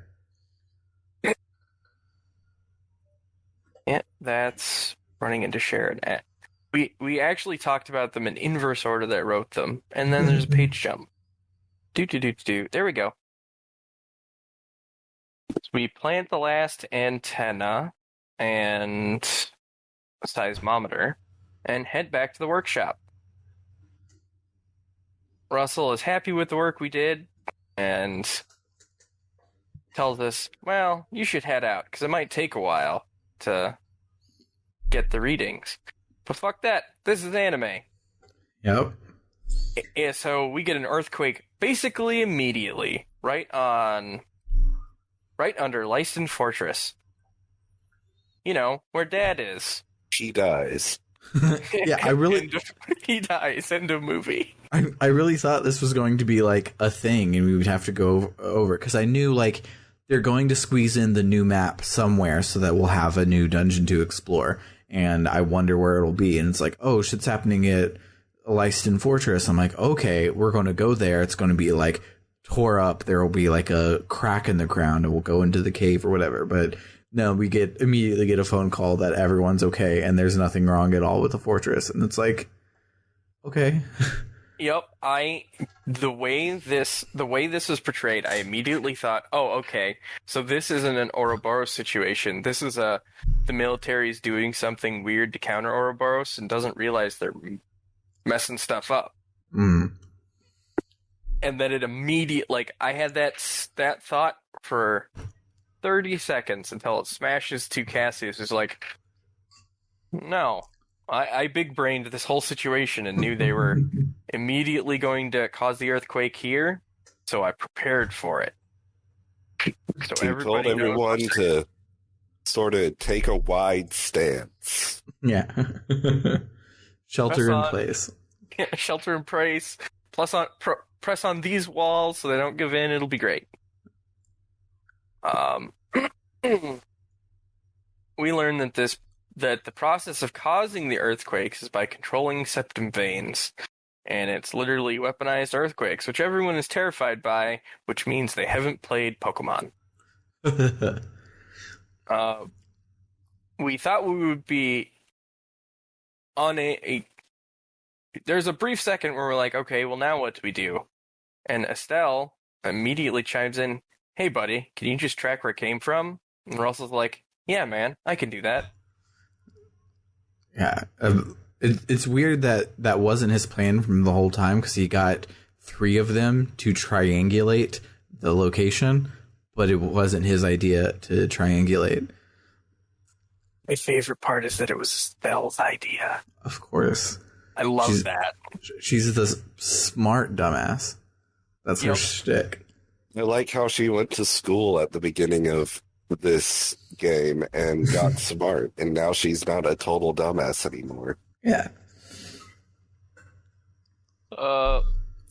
Yeah, that's running into Sharon. We actually talked about them in inverse order that I wrote them, and then there's a page jump. There we go. So we plant the last antenna and seismometer and head back to the workshop. Russell is happy with the work we did and tells us, well, you should head out because it might take a while to get the readings. But fuck that. This is anime. Yep. Yeah, so we get an earthquake basically immediately, right under Leiston Fortress. You know, where Dad is. She dies. Yeah, he dies. End of movie. I really thought this was going to be like a thing and we would have to go over it because I knew like they're going to squeeze in the new map somewhere so that we'll have a new dungeon to explore, and I wonder where it'll be. And it's like, oh, shit's happening at Leiston Fortress. I'm like, okay, we're going to go there. It's going to be like tore up. There will be like a crack in the ground and we'll go into the cave or whatever. But no, we immediately get a phone call that everyone's okay and there's nothing wrong at all with the fortress. And it's like, okay. Yep, the way this was portrayed, I immediately thought, oh, okay, so this isn't an Ouroboros situation. This is the military's doing something weird to counter Ouroboros and doesn't realize they're messing stuff up. Mm. And then it I had that thought for 30 seconds until it smashes to Cassius, who's like, no. I big-brained this whole situation and knew they were immediately going to cause the earthquake here, so I prepared for it. So He told everyone to sort of take a wide stance. Yeah. Shelter in place. Yeah, shelter in place. Press on these walls so they don't give in. It'll be great. We learned that the process of causing the earthquakes is by controlling septum veins. And it's literally weaponized earthquakes, which everyone is terrified by, which means they haven't played Pokemon. We thought we would be on there's a brief second where we're like, okay, well now what do we do? And Estelle immediately chimes in, hey buddy, can you just track where it came from? And Russell's like, yeah man, I can do that. Yeah, it's weird that wasn't his plan from the whole time, because he got 3 of them to triangulate the location, but it wasn't his idea to triangulate. My favorite part is that it was Estelle's idea. Of course. I love that. She's the smart dumbass. That's her shtick. I like how she went to school at the beginning of this game and got smart, and now she's not a total dumbass anymore. Yeah.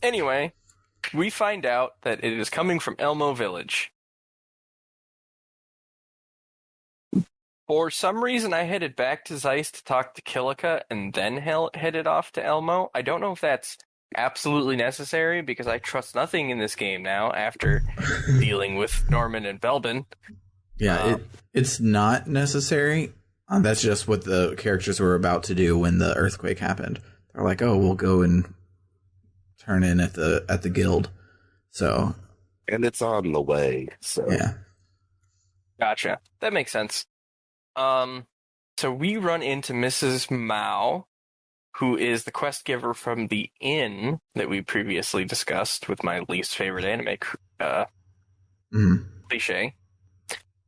Anyway, we find out that it is coming from Elmo Village. For some reason, I headed back to Zeiss to talk to Kilika and then headed off to Elmo. I don't know if that's absolutely necessary, because I trust nothing in this game now after dealing with Norman and Belbin. Yeah, it's not necessary. That's just what the characters were about to do when the earthquake happened. They're like, "Oh, we'll go and turn in at the guild." So, and it's on the way. So yeah, gotcha. That makes sense. So we run into Mrs. Mao, who is the quest giver from the inn that we previously discussed with my least favorite anime cliche.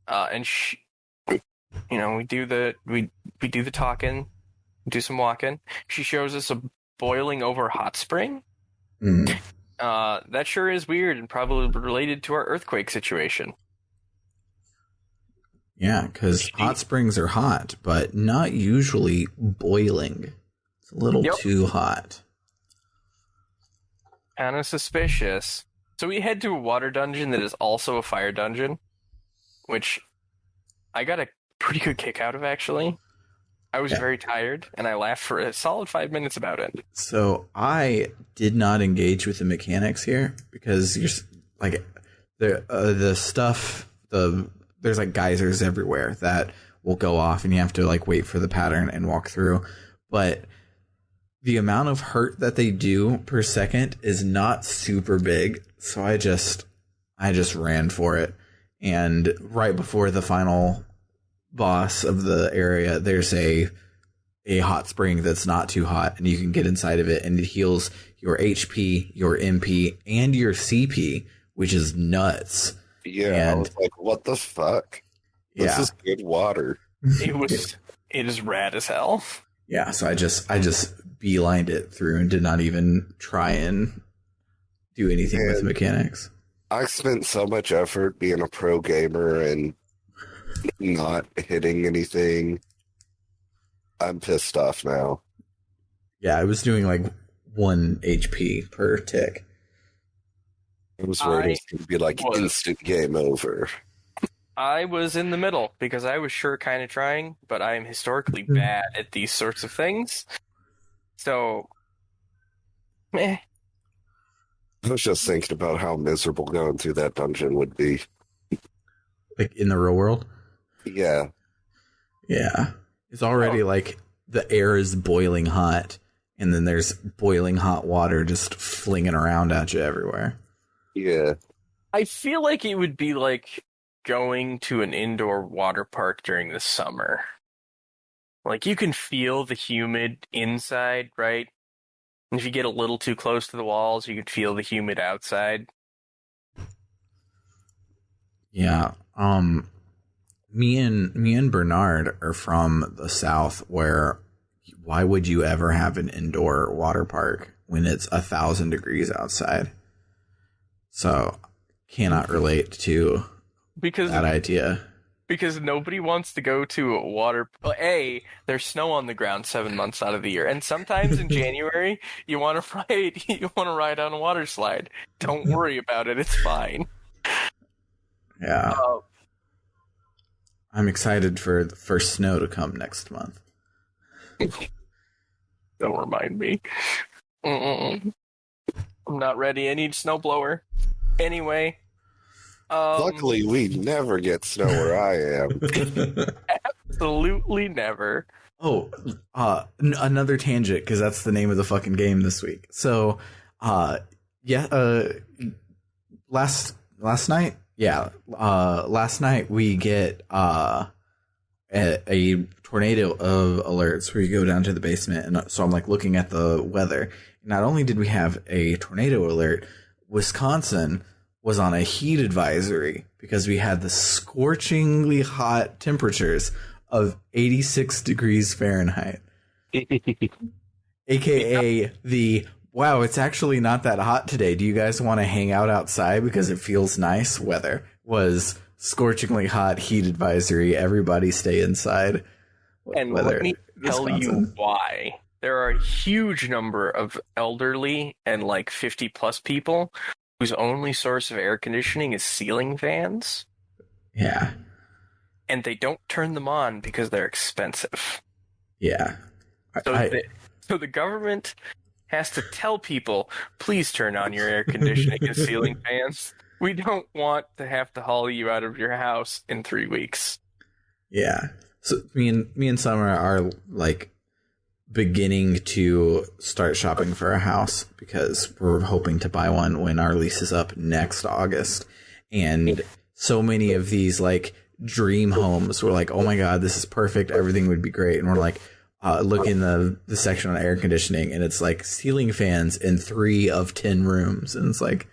And she, we do the talking, do some walking. She shows us a boiling over hot spring. Mm. That sure is weird and probably related to our earthquake situation. Yeah, because hot springs are hot, but not usually boiling. It's a little too hot. Kind of suspicious. So we head to a water dungeon that is also a fire dungeon, which I got a pretty good kick out of, actually. I was very tired, and I laughed for a solid 5 minutes about it. So I did not engage with the mechanics here, because you're like the stuff, there's like geysers everywhere that will go off, and you have to like wait for the pattern and walk through. But the amount of hurt that they do per second is not super big, so I just ran for it. And right before the final boss of the area, there's a hot spring that's not too hot, and you can get inside of it, and it heals your HP, your MP, and your CP, which is nuts. Yeah, and I was like, what the fuck? This is good water. It is rad as hell. Yeah, so I just beelined it through and did not even try and do anything with mechanics. I spent so much effort being a pro gamer and not hitting anything. I'm pissed off now. Yeah, I was doing like 1 HP per tick. I was worried it was going to be like instant game over. I was in the middle because I was sure kind of trying, but I am historically bad at these sorts of things. So, meh. I was just thinking about how miserable going through that dungeon would be. Like in the real world? Yeah. Yeah. It's already like the air is boiling hot, and then there's boiling hot water just flinging around at you everywhere. Yeah. I feel like it would be like going to an indoor water park during the summer. Like, you can feel the humid inside, right? And if you get a little too close to the walls, you could feel the humid outside. Yeah. Me and Bernard are from the South, where why would you ever have an indoor water park when it's 1,000 degrees outside? So cannot relate to that idea. Because nobody wants to go to a water. A, there's snow on the ground 7 months out of the year, and sometimes in January you want to ride on a water slide. Don't worry about it; it's fine. Yeah, I'm excited for the first snow to come next month. Don't remind me. I'm not ready. I need a snowblower. Anyway. Luckily, we never get snow where I am. Absolutely never. Oh, another tangent, because that's the name of the fucking game this week. So, last night, last night we get a tornado of alerts where you go down to the basement, and so I'm like looking at the weather. Not only did we have a tornado alert, Wisconsin was on a heat advisory because we had the scorchingly hot temperatures of 86 degrees Fahrenheit. AKA the, wow, it's actually not that hot today. Do you guys want to hang out outside because it feels nice? Weather was scorchingly hot, heat advisory. Everybody stay inside. And weather, let me tell you why. There are a huge number of elderly and like 50 plus people whose only source of air conditioning is ceiling fans. Yeah. And they don't turn them on because they're expensive. Yeah. So the government has to tell people, please turn on your air conditioning and ceiling fans. We don't want to have to haul you out of your house in 3 weeks. Yeah. So me and Summer are like beginning to start shopping for a house because we're hoping to buy one when our lease is up next August. And so many of these like dream homes were like, oh my God, this is perfect. Everything would be great. And we're like, look in the section on air conditioning, and it's like ceiling fans in 3 of 10 rooms. And it's like,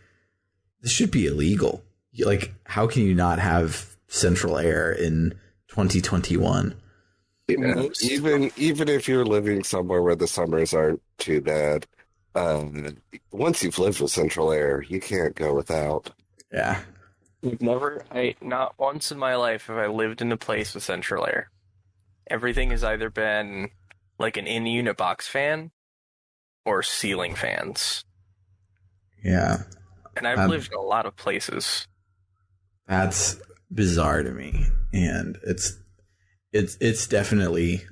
this should be illegal. Like, how can you not have central air in 2021? Yeah, even if you're living somewhere where the summers aren't too bad, once you've lived with central air, you can't go without. Yeah. Not once in my life have I lived in a place with central air. Everything has either been like an in-unit box fan or ceiling fans. Yeah. And I've lived in a lot of places. That's bizarre to me, and it's definitely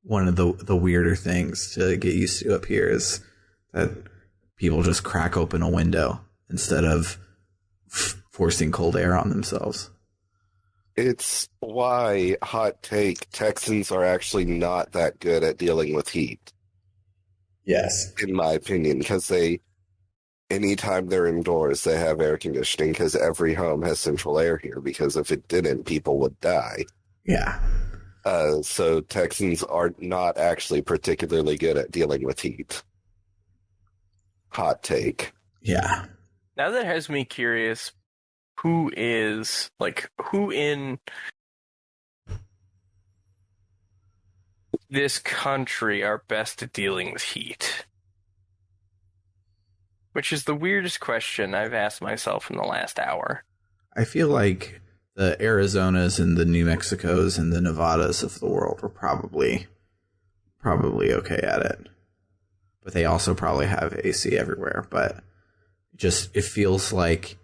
one of the weirder things to get used to up here is that people just crack open a window instead of forcing cold air on themselves. It's why, hot take, Texans are actually not that good at dealing with heat. Yes. In my opinion, because anytime they're indoors, they have air conditioning because every home has central air here, because if it didn't, people would die. Yeah. So Texans are not actually particularly good at dealing with heat. Hot take. Yeah. Now that has me curious, who in this country are best at dealing with heat? Which is the weirdest question I've asked myself in the last hour. I feel like the Arizonas and the New Mexicos and the Nevadas of the world were probably okay at it. But they also probably have AC everywhere. But it feels like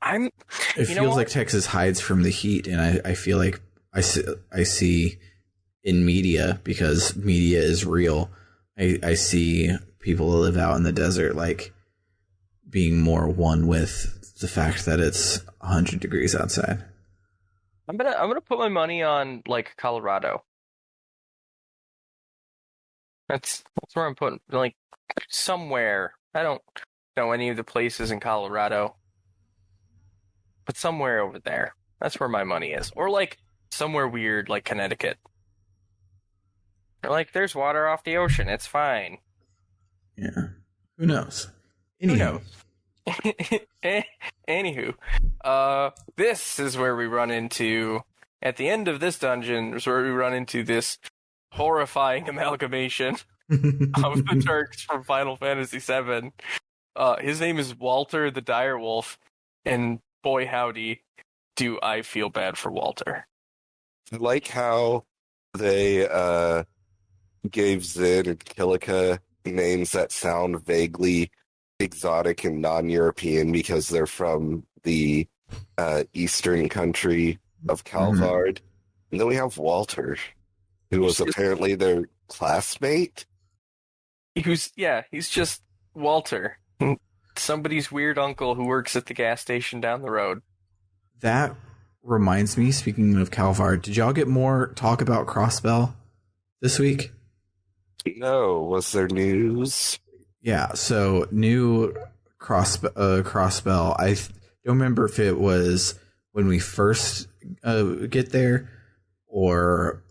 like Texas hides from the heat, and I feel like I see in media, because media is real. I see people who live out in the desert like being more one with the fact that it's 100 degrees outside. I'm gonna put my money on like Colorado. That's where I'm putting, like, somewhere. I don't know any of the places in Colorado, but somewhere over there. That's where my money is. Or, like, somewhere weird, like Connecticut. Or, like, there's water off the ocean. It's fine. Yeah. Who knows? Who Anywho. knows? Anywho, this is where we run into, at the end of this dungeon, is where we run into this horrifying amalgamation of the Turks from Final Fantasy VII. His name is Walter the Direwolf, and boy howdy, do I feel bad for Walter. I like how they gave Zid and Kilika names that sound vaguely exotic and non-European because they're from the eastern country of Calvard. And then we have Walter, who was apparently their classmate. He's just Walter, somebody's weird uncle who works at the gas station down the road. That reminds me, speaking of Calvard, did y'all get more talk about Crossbell this week? No, was there news? Yeah, so new Crossbell. I don't remember if it was when we first get there or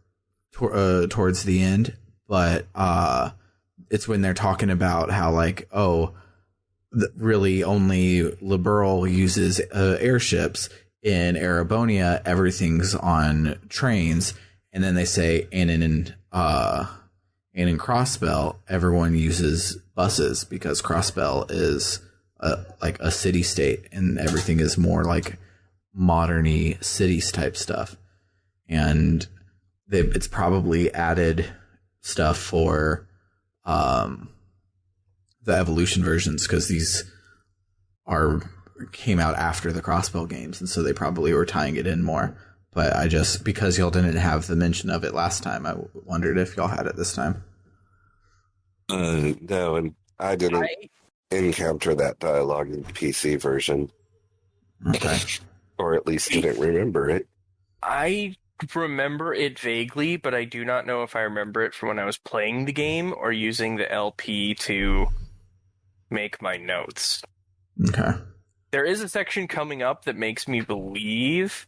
towards the end, but it's when they're talking about how, like, really only Liberal uses airships. In Erebonia, everything's on trains, and then they say, and in Crossbell, everyone uses buses because Crossbell is like a city state, and everything is more like modern-y cities type stuff. And it's probably added stuff for the evolution versions because these came out after the Crossbell games, and so they probably were tying it in more. But I just, because y'all didn't have the mention of it last time, I wondered if y'all had it this time. No, and I didn't encounter that dialogue in the PC version. Okay. Or at least didn't remember it. I remember it vaguely, but I do not know if I remember it from when I was playing the game or using the LP to make my notes. Okay. There is a section coming up that makes me believe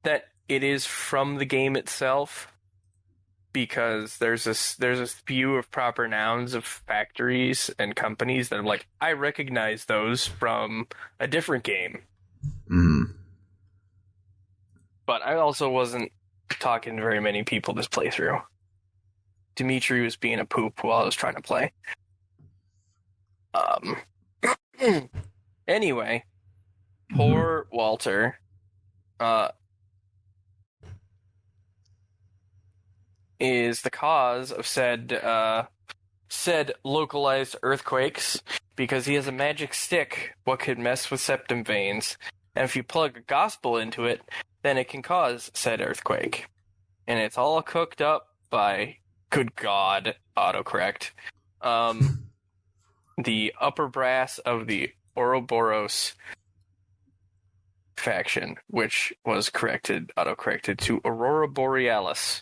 that it is from the game itself, because there's a few of proper nouns of factories and companies that I'm like, I recognize those from a different game. Mm. But I also wasn't talking to very many people this playthrough. Dimitri was being a poop while I was trying to play. Anyway, poor Walter is the cause of said localized earthquakes because he has a magic stick what could mess with septum veins, and if you plug a gospel into it, then it can cause said earthquake. And it's all cooked up by, good God, autocorrect, the upper brass of the Ouroboros faction, which was auto-corrected to Aurora Borealis.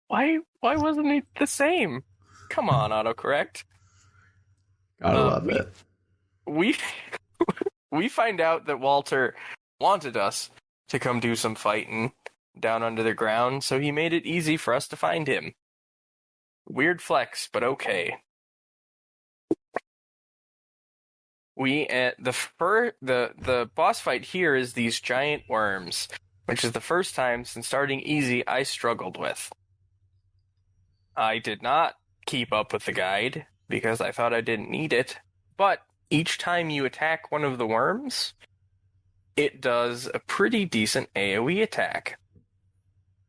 Why wasn't it the same? Come on, autocorrect. Gotta love it. We find out that Walter wanted us to come do some fighting down under the ground, so he made it easy for us to find him. Weird flex, but okay. The boss fight here is these giant worms, which is the first time since starting easy I struggled with. I did not keep up with the guide because I thought I didn't need it, but each time you attack one of the worms, it does a pretty decent AoE attack.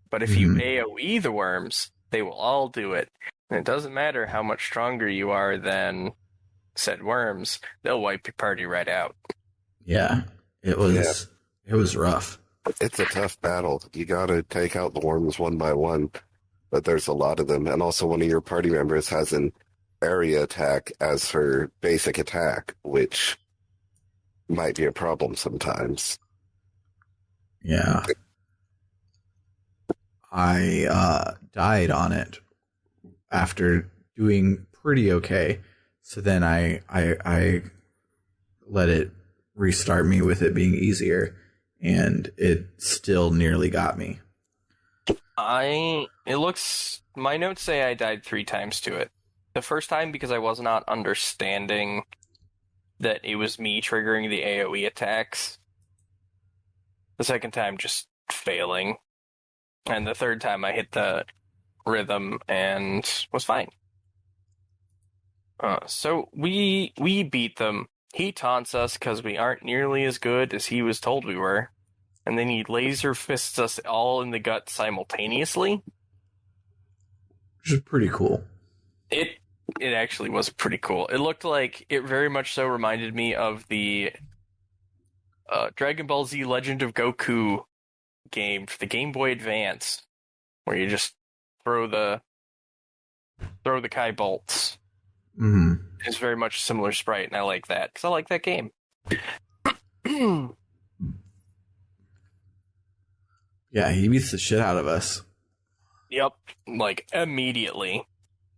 But if you AoE the worms, they will all do it. And it doesn't matter how much stronger you are than said worms, they'll wipe your party right out. Yeah, it was rough. It's a tough battle. You gotta take out the worms one by one, but there's a lot of them. And also one of your party members has an area attack as her basic attack, which might be a problem sometimes. Yeah. I died on it after doing pretty okay. So then I let it restart me with it being easier, and it still nearly got me. My notes say I died 3 times to it. The first time because I was not understanding that it was me triggering the AoE attacks. The second time just failing. And the third time I hit the rhythm and was fine. So we beat them. He taunts us because we aren't nearly as good as he was told we were. And then he laser fists us all in the gut simultaneously. Which is pretty cool. It actually was pretty cool. It looked like, it very much so reminded me of the Dragon Ball Z Legend of Goku game for the Game Boy Advance, where you just throw the Kai bolts. Mm-hmm. It's very much a similar sprite, and I like that because I like that game. Yeah, he beats the shit out of us. Yep, like immediately.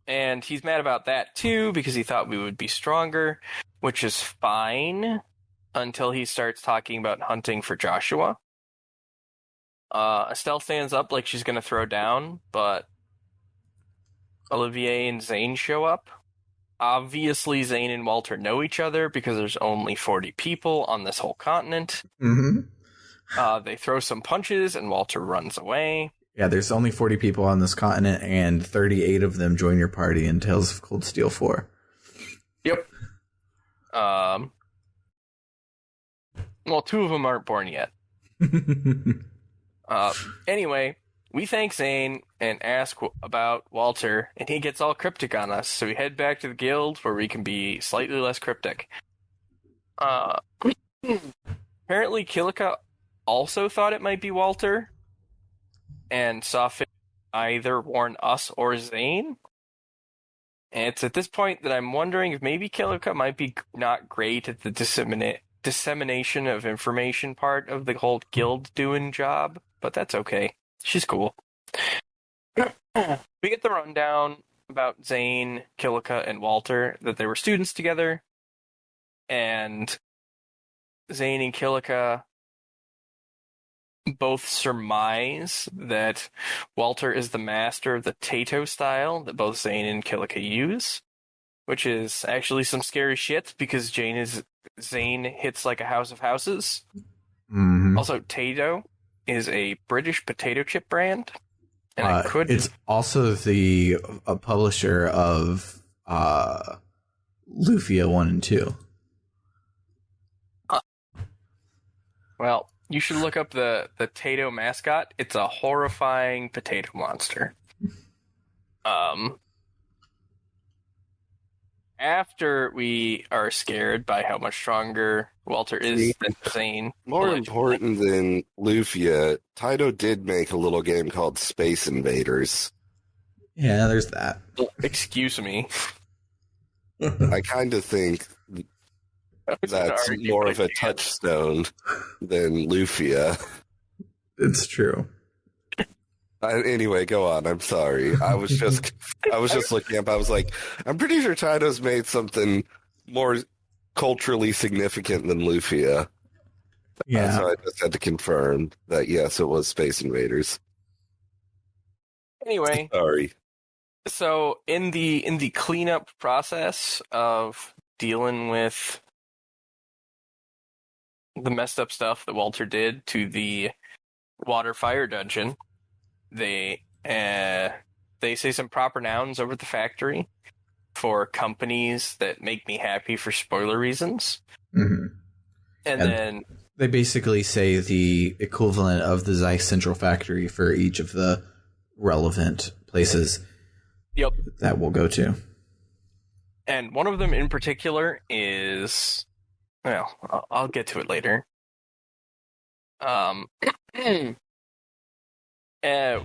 And he's mad about that too because he thought we would be stronger, which is fine until he starts talking about hunting for Joshua. Estelle stands up like she's going to throw down, but Olivier and Zane show up. Obviously, Zane and Walter know each other because there's only 40 people on this whole continent. Mm-hmm. They throw some punches and Walter runs away. Yeah, there's only 40 people on this continent, and 38 of them join your party in Tales of Cold Steel 4. Yep. Well, 2 of them aren't born yet. Anyway, we thank Zane and ask about Walter, and he gets all cryptic on us, so we head back to the guild where we can be slightly less cryptic. Apparently Kilika also thought it might be Walter, and saw fit either warn us or Zane. And it's at this point that I'm wondering if maybe Kilika might be not great at the dissemination of information part of the whole guild doing job, but that's okay. She's cool. We get the rundown about Zane, Kilika, and Walter, that they were students together, and Zane and Kilika both surmise that Walter is the master of the Tato style that both Zane and Kilika use, which is actually some scary shit because Zane hits like a house of houses. Mm-hmm. Also, Tato is a British potato chip brand, and it's also the publisher of Lufia 1 and 2. Well, you should look up the Tato mascot. It's a horrifying potato monster. After we are scared by how much stronger Walter is than Zane. More important than Lufia, Taito did make a little game called Space Invaders. Yeah, there's that. Excuse me. I kind of think that's more of a touchstone than Lufia. It's true. Anyway, go on. I'm sorry. I was just looking up. I was like, I'm pretty sure Taito's made something more culturally significant than Lufia. Yeah. So I just had to confirm that, yes, it was Space Invaders. Anyway. Sorry. So in the cleanup process of dealing with the messed up stuff that Walter did to the water fire dungeon, they say some proper nouns over at the factory for companies that make me happy for spoiler reasons. Mm-hmm. And then they basically say the equivalent of the Zeiss Central Factory for each of the relevant places. Yep. That we'll go to. And one of them in particular is, well, I'll get to it later.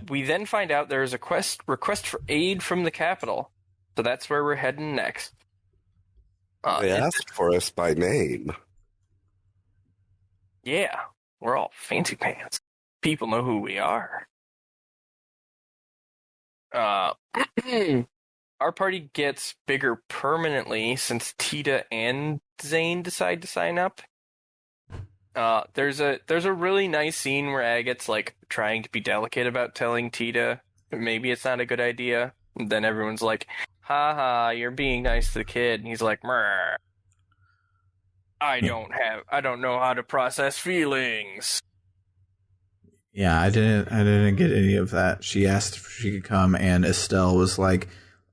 We then find out there is a request for aid from the capital. So that's where we're heading next. They asked for us by name. Yeah, we're all fancy pants. People know who we are. Uh, our party gets bigger permanently since Tita and Zane decide to sign up. There's a really nice scene where Agate's like trying to be delicate about telling Tita maybe it's not a good idea. And then everyone's like, "Ha ha, you're being nice to the kid," and he's like, "Meh, I don't know how to process feelings." Yeah, I didn't get any of that. She asked if she could come, and Estelle was like,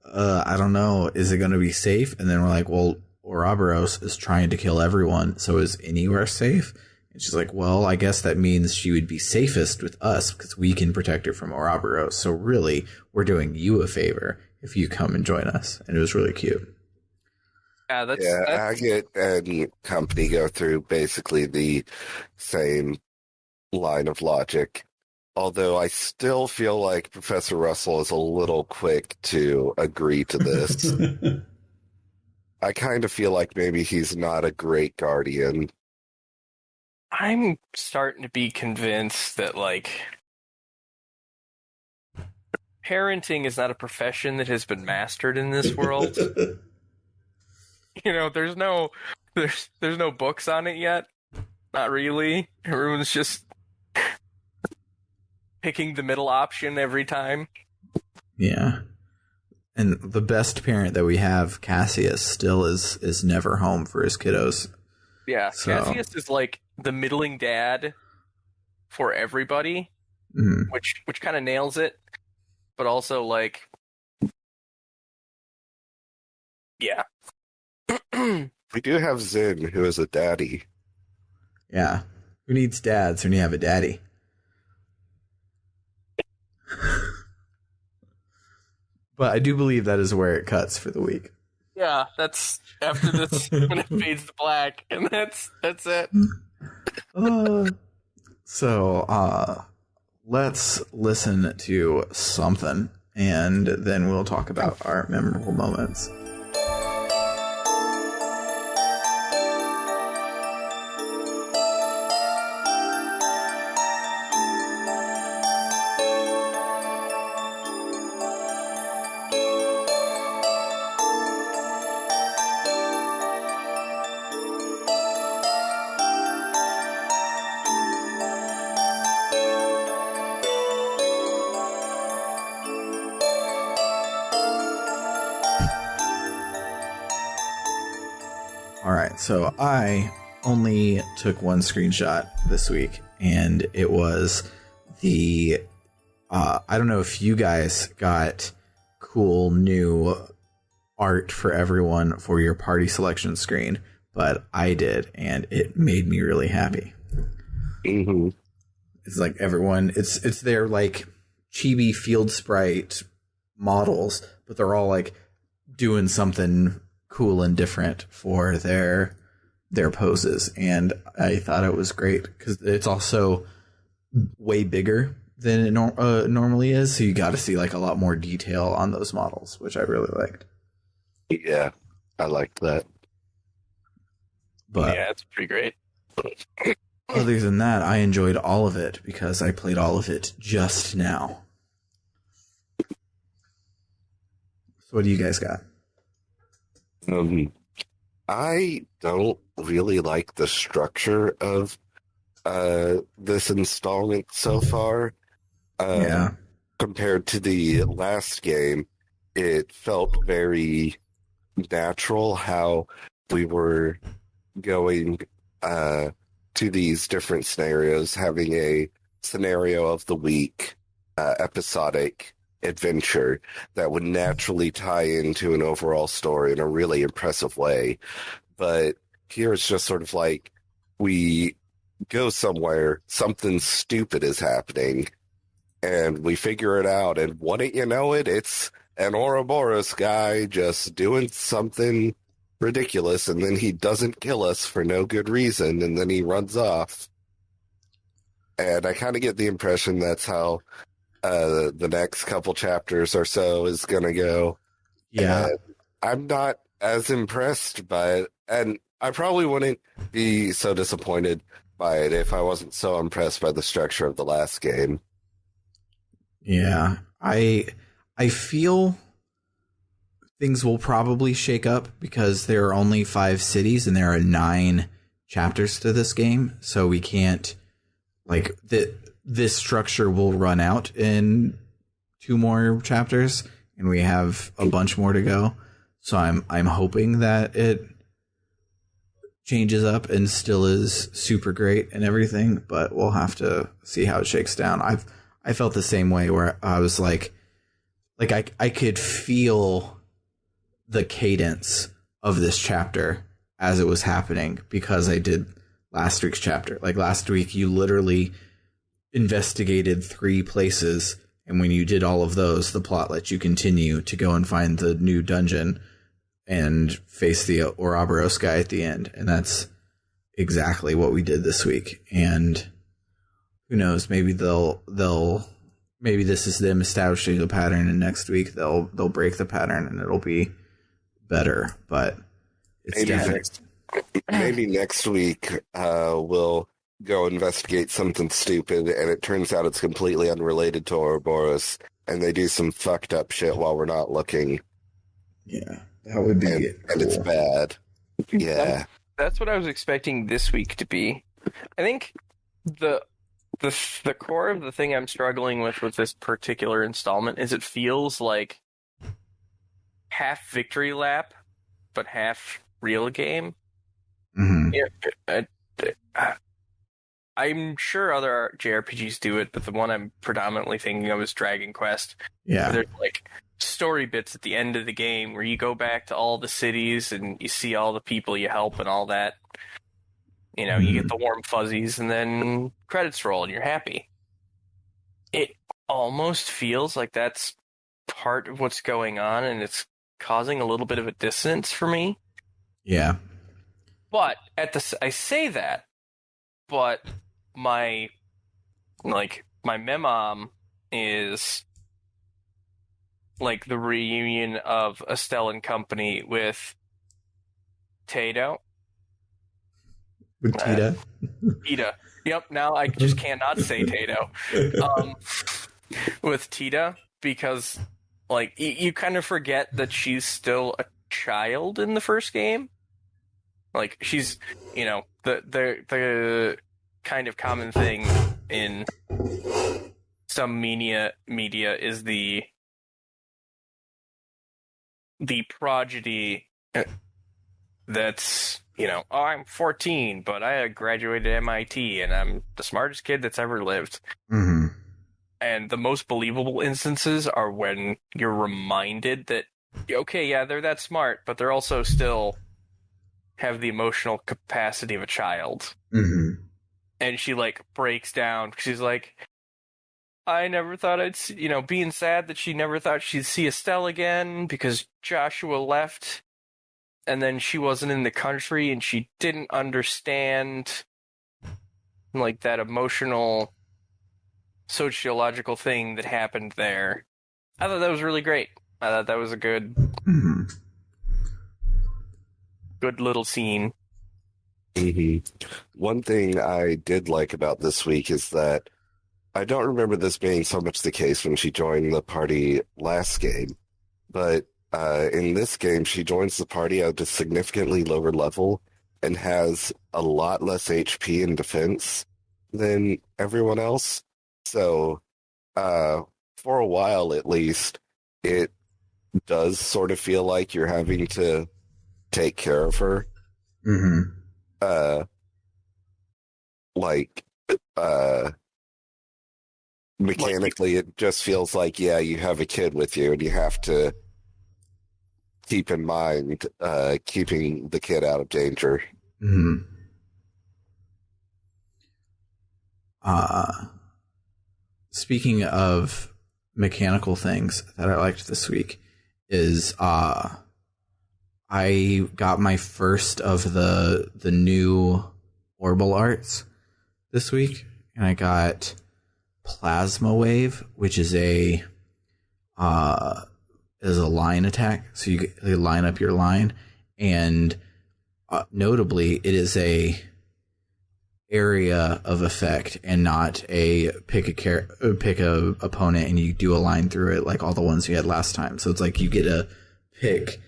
I don't know, is it going to be safe? And then we're like, well, Ouroboros is trying to kill everyone, so is anywhere safe? And she's like, well, I guess that means she would be safest with us because we can protect her from Ouroboros. So really, we're doing you a favor if you come and join us. And it was really cute. Yeah, that's Agate and company go through basically the same line of logic. Although I still feel like Professor Russell is a little quick to agree to this. I kind of feel like maybe he's not a great guardian. I'm starting to be convinced that like parenting is not a profession that has been mastered in this world. You know, there's no books on it yet. Not really. Everyone's just picking the middle option every time. Yeah. And the best parent that we have, Cassius, still is never home for his kiddos. Yeah, So. Cassius is like the middling dad for everybody, which kind of nails it, but also like, yeah. We do have Zin, who is a daddy. Yeah. Who needs dads when you have a daddy? But I do believe that is where it cuts for the week. Yeah, that's after this when it fades to black, and that's it. So let's listen to something, and then we'll talk about our memorable moments. Alright, so I only took one screenshot this week, and it was the, I don't know if you guys got cool new art for everyone for your party selection screen, but I did, and it made me really happy. Mm-hmm. It's like everyone, it's their like chibi field sprite models, but they're all like doing something cool and different for their poses, and I thought it was great because it's also way bigger than it normally is, so you got to see like a lot more detail on those models, which I really liked. Yeah, I liked that. But yeah, it's pretty great. Other than that, I enjoyed all of it because I played all of it just now. So what do you guys got? I don't really like the structure of this installment so far. Yeah. Compared to the last game, it felt very natural how we were going to these different scenarios, having a scenario of the week, episodic adventure that would naturally tie into an overall story in a really impressive way. But here it's just sort of like we go somewhere, something stupid is happening, and we figure it out, and wouldn't you know it, it's an Ouroboros guy just doing something ridiculous, and then he doesn't kill us for no good reason, and then he runs off. And I kind of get the impression that's how the next couple chapters or so is going to go. Yeah. And I'm not as impressed by it, and I probably wouldn't be so disappointed by it if I wasn't so impressed by the structure of the last game. Yeah. I I feel things will probably shake up because there are only 5 cities and there are 9 chapters to this game. So we can't, like, this structure will run out in 2 more chapters and we have a bunch more to go. So I'm hoping that it changes up and still is super great and everything, but we'll have to see how it shakes down. I felt the same way where I was like I could feel the cadence of this chapter as it was happening because I did last week's chapter. Like last week, you literally investigated 3 places, and when you did all of those, the plot lets you continue to go and find the new dungeon and face the Ouroboros guy at the end. And that's exactly what we did this week. And who knows, maybe maybe this is them establishing a pattern, and next week they'll break the pattern and it'll be better. But it's maybe next week we'll go investigate something stupid and it turns out it's completely unrelated to Ouroboros and they do some fucked up shit while we're not looking. Yeah, that would be and it's bad. Yeah. That's what I was expecting this week to be. I think the core of the thing I'm struggling with this particular installment is it feels like half victory lap, but half real game. Mm-hmm. Yeah, I'm sure other JRPGs do it, but the one I'm predominantly thinking of is Dragon Quest. Yeah. There's like story bits at the end of the game where you go back to all the cities and you see all the people you help and all that. You know, you get the warm fuzzies and then credits roll and you're happy. It almost feels like that's part of what's going on and it's causing a little bit of a dissonance for me. Yeah. But I say that, but my memom is like the reunion of Estelle and Company with Tato. With Tita. Tita. Yep, now I just cannot say Tato. With Tita, because like you kind of forget that she's still a child in the first game. Like she's, you know, the kind of common thing in some media is the prodigy that's, you know, oh, I'm 14, but I graduated MIT and I'm the smartest kid that's ever lived. Mm-hmm. And the most believable instances are when you're reminded that, okay, yeah, they're that smart, but they're also still have the emotional capacity of a child. Mm-hmm. And she, like, breaks down. She's like, I never thought I'd see, you know, being sad that she never thought she'd see Estelle again because Joshua left. And then she wasn't in the country and she didn't understand, like, that emotional, sociological thing that happened there. I thought that was really great. I thought that was a good little scene. Mm-hmm. One thing I did like about this week is that I don't remember this being so much the case when she joined the party last game, but in this game, she joins the party at a significantly lower level and has a lot less HP and defense than everyone else. So, for a while at least, it does sort of feel like you're having to take care of her. Mm-hmm. Mechanically, it just feels like, yeah, you have a kid with you and you have to keep in mind keeping the kid out of danger. Mm-hmm. Speaking of mechanical things that I liked this week is I got my first of the new Orbital arts this week, and I got Plasma Wave, which is a line attack. So you line up your line, and notably, it is area of effect and not a pick a opponent and you do a line through it like all the ones you had last time. So it's like you get to pick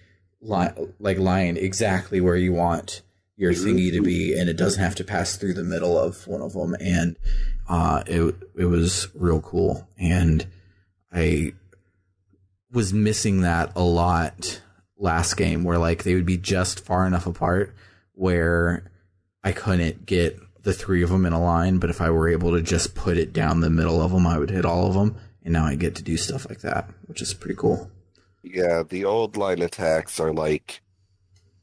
line exactly where you want your thingy to be, and it doesn't have to pass through the middle of one of them. And it was real cool, and I was missing that a lot last game, where like they would be just far enough apart where I couldn't get the three of them in a line, but if I were able to just put it down the middle of them, I would hit all of them. And now I get to do stuff like that, which is pretty cool. Yeah, the old line attacks are like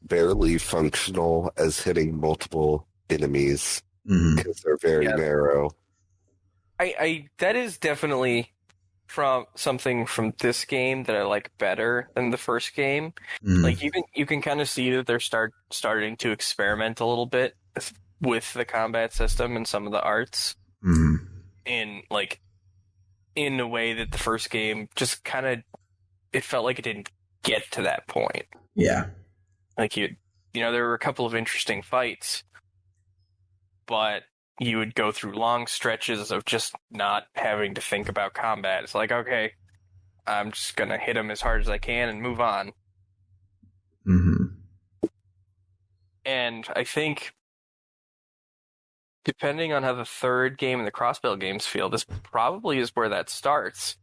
barely functional as hitting multiple enemies because they're very narrow. I that is definitely from something from this game that I like better than the first game. Like you can kind of see that they're starting to experiment a little bit with the combat system and some of the arts in a way that the first game just kind of, it felt like it didn't get to that point. Yeah. Like you know, there were a couple of interesting fights, but you would go through long stretches of just not having to think about combat. It's like, okay, I'm just going to hit him as hard as I can and move on. And I think, depending on how the third game and the Crossbell games feel, this probably is where that starts.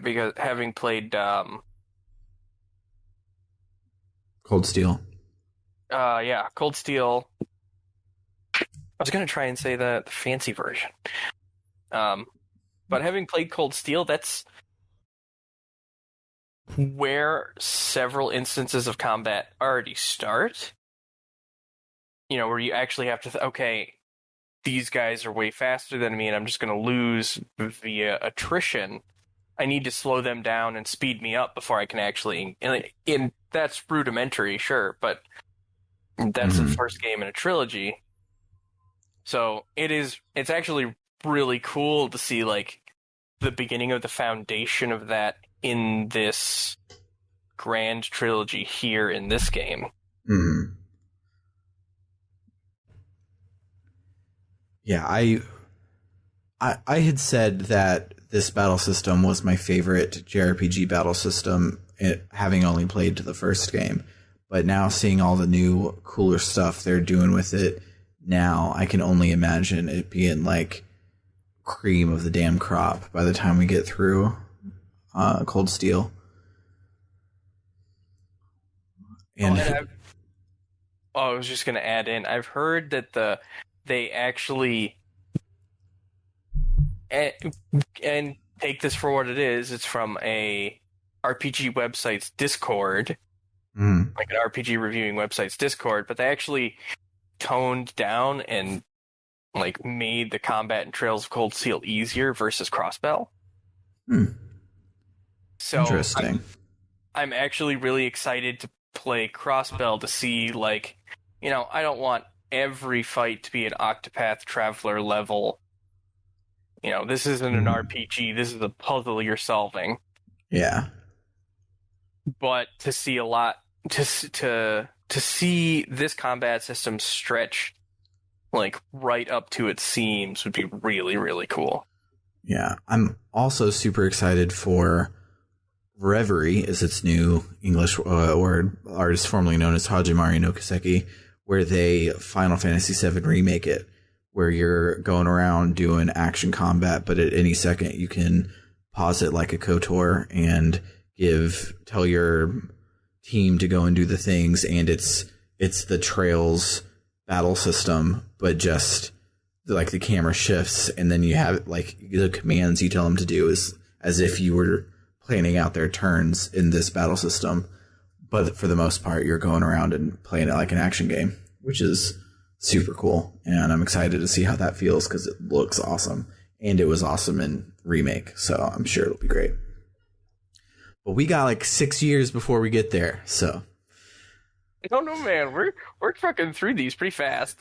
Because having played Cold Steel. Cold Steel. I was going to try and say the fancy version. But having played Cold Steel, that's where several instances of combat already start. You know, where you actually have to, okay, these guys are way faster than me and I'm just going to lose via attrition. I need to slow them down and speed me up before I can actually... And that's rudimentary, sure, but that's the first game in a trilogy. So it's actually really cool to see like the beginning of the foundation of that in this grand trilogy here in this game. Yeah, I had said that this battle system was my favorite JRPG battle system, having only played the first game. But now seeing all the new cooler stuff they're doing with it, now I can only imagine it being like cream of the damn crop by the time we get through Cold Steel. And I was just going to add in, I've heard that they actually, and take this for what it is, it's from a RPG website's Discord, like an RPG reviewing website's Discord, but they actually toned down and like made the combat in Trails of Cold Steel easier versus Crossbell. So interesting. I'm actually really excited to play Crossbell to see, like, you know, I don't want every fight to be an Octopath Traveler level. You know, this isn't an RPG, this is a puzzle you're solving. Yeah. But to see a lot, to see this combat system stretch like right up to its seams would be really, really cool. Yeah, I'm also super excited for Reverie, is its new English word, artist formerly known as Hajimari no Kiseki, where they Final Fantasy VII remake it, where you're going around doing action combat, but at any second you can pause it like a KOTOR and tell your team to go and do the things, and it's the Trails battle system, but just like the camera shifts, and then you have like the commands you tell them to do is as if you were planning out their turns in this battle system, but for the most part you're going around and playing it like an action game, which is super cool, and I'm excited to see how that feels because it looks awesome, and it was awesome in remake, so I'm sure it'll be great. But we got like 6 years before we get there, so I don't know, man. We're trucking through these pretty fast.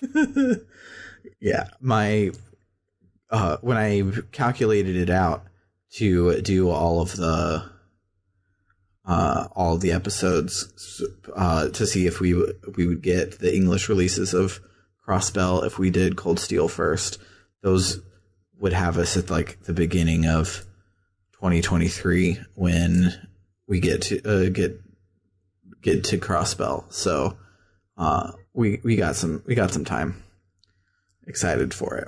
Yeah, my when I calculated it out to do all of the episodes to see if we would get the English releases of Crossbell, if we did Cold Steel first, those would have us at like the beginning of 2023 when we get to Crossbell. So we got some time. Excited for it.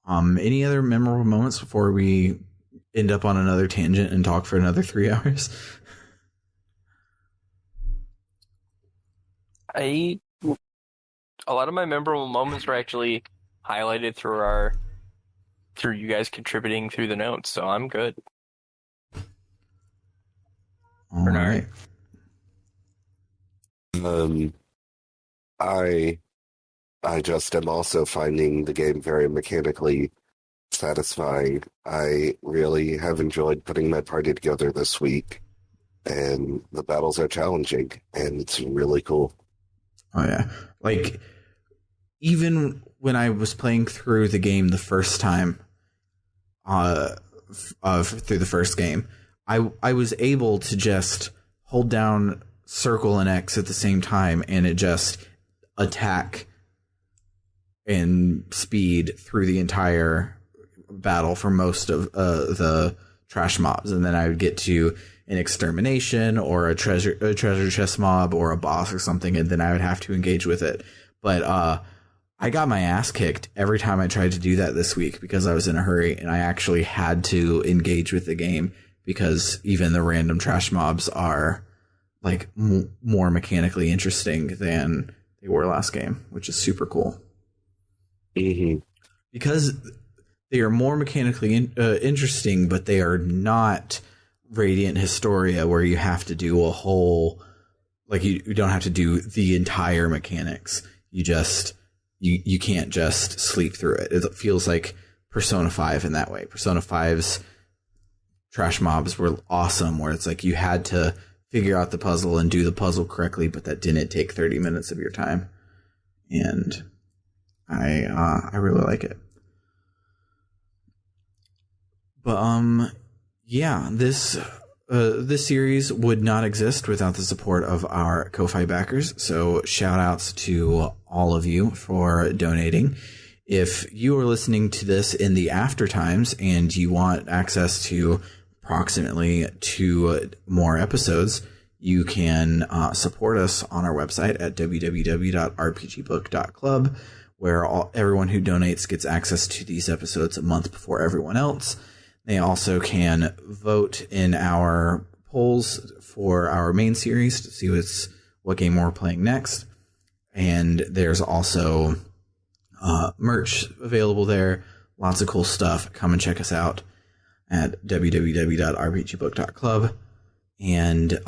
Any other memorable moments before we end up on another tangent and talk for another 3 hours? A lot of my memorable moments were actually highlighted through you guys contributing through the notes, so I'm good. All right. I just am also finding the game very mechanically satisfying. I really have enjoyed putting my party together this week, and the battles are challenging, and it's really cool. Oh yeah, like even when I was playing through the game the first time, through the first game, I was able to just hold down circle and X at the same time, and it just attack and speed through the entire battle for most of the trash mobs, and then I would get to an extermination or a treasure chest mob or a boss or something, and then I would have to engage with it. But I got my ass kicked every time I tried to do that this week because I was in a hurry, and I actually had to engage with the game because even the random trash mobs are like more mechanically interesting than they were last game, which is super cool. Mm-hmm. Because they are more mechanically interesting, but they are not Radiant Historia where you have to do a whole, like you don't have to do the entire mechanics. You just you can't just sleep through it. It feels like Persona 5 in that way. Persona 5's trash mobs were awesome, where it's like you had to figure out the puzzle and do the puzzle correctly, but that didn't take 30 minutes of your time. And I really like it. But yeah, this series would not exist without the support of our Ko-Fi backers. So shout outs to all of you for donating. If you are listening to this in the after times and you want access to approximately 2 more episodes, you can support us on our website at www.rpgbook.club, where everyone who donates gets access to these episodes a month before everyone else. They also can vote in our polls for our main series to see what game we're playing next. And there's also merch available there. Lots of cool stuff. Come and check us out at www.rpgbook.club. And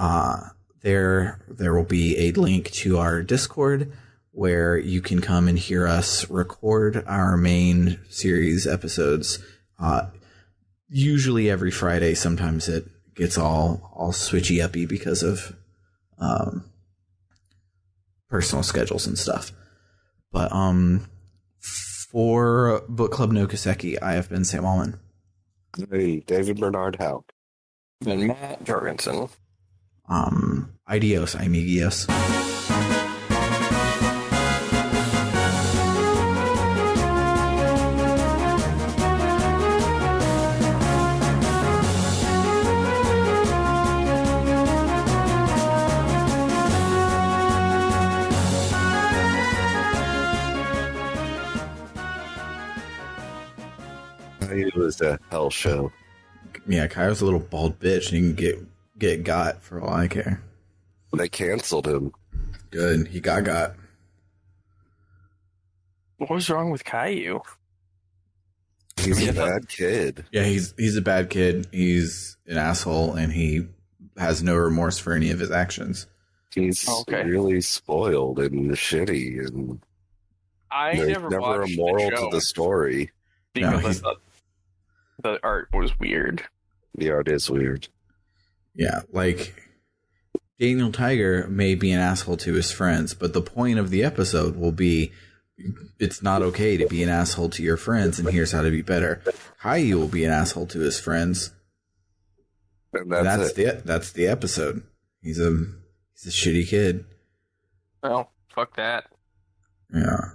there will be a link to our Discord where you can come and hear us record our main series episodes. Usually every Friday. Sometimes it gets all switchy uppy because of personal schedules and stuff. But for Book Club no Kiseki, I have been Sam Allman. Hey, David Bernard Howe. And Matt Jorgensen. Adios, amigos. It was a hell show. Yeah, Kai's a little bald bitch, and he can get got for all I care. They canceled him. Good, he got. What was wrong with Caillou? He's a bad kid. Yeah, he's a bad kid. He's an asshole, and he has no remorse for any of his actions. He's really spoiled and shitty, and there's never a moral to the story. Because I thought the art was weird. The art is weird. Yeah, like Daniel Tiger may be an asshole to his friends, but the point of the episode will be it's not okay to be an asshole to your friends, and here's how to be better. Caillou will be an asshole to his friends. And that's the episode. He's a shitty kid. Well, fuck that. Yeah.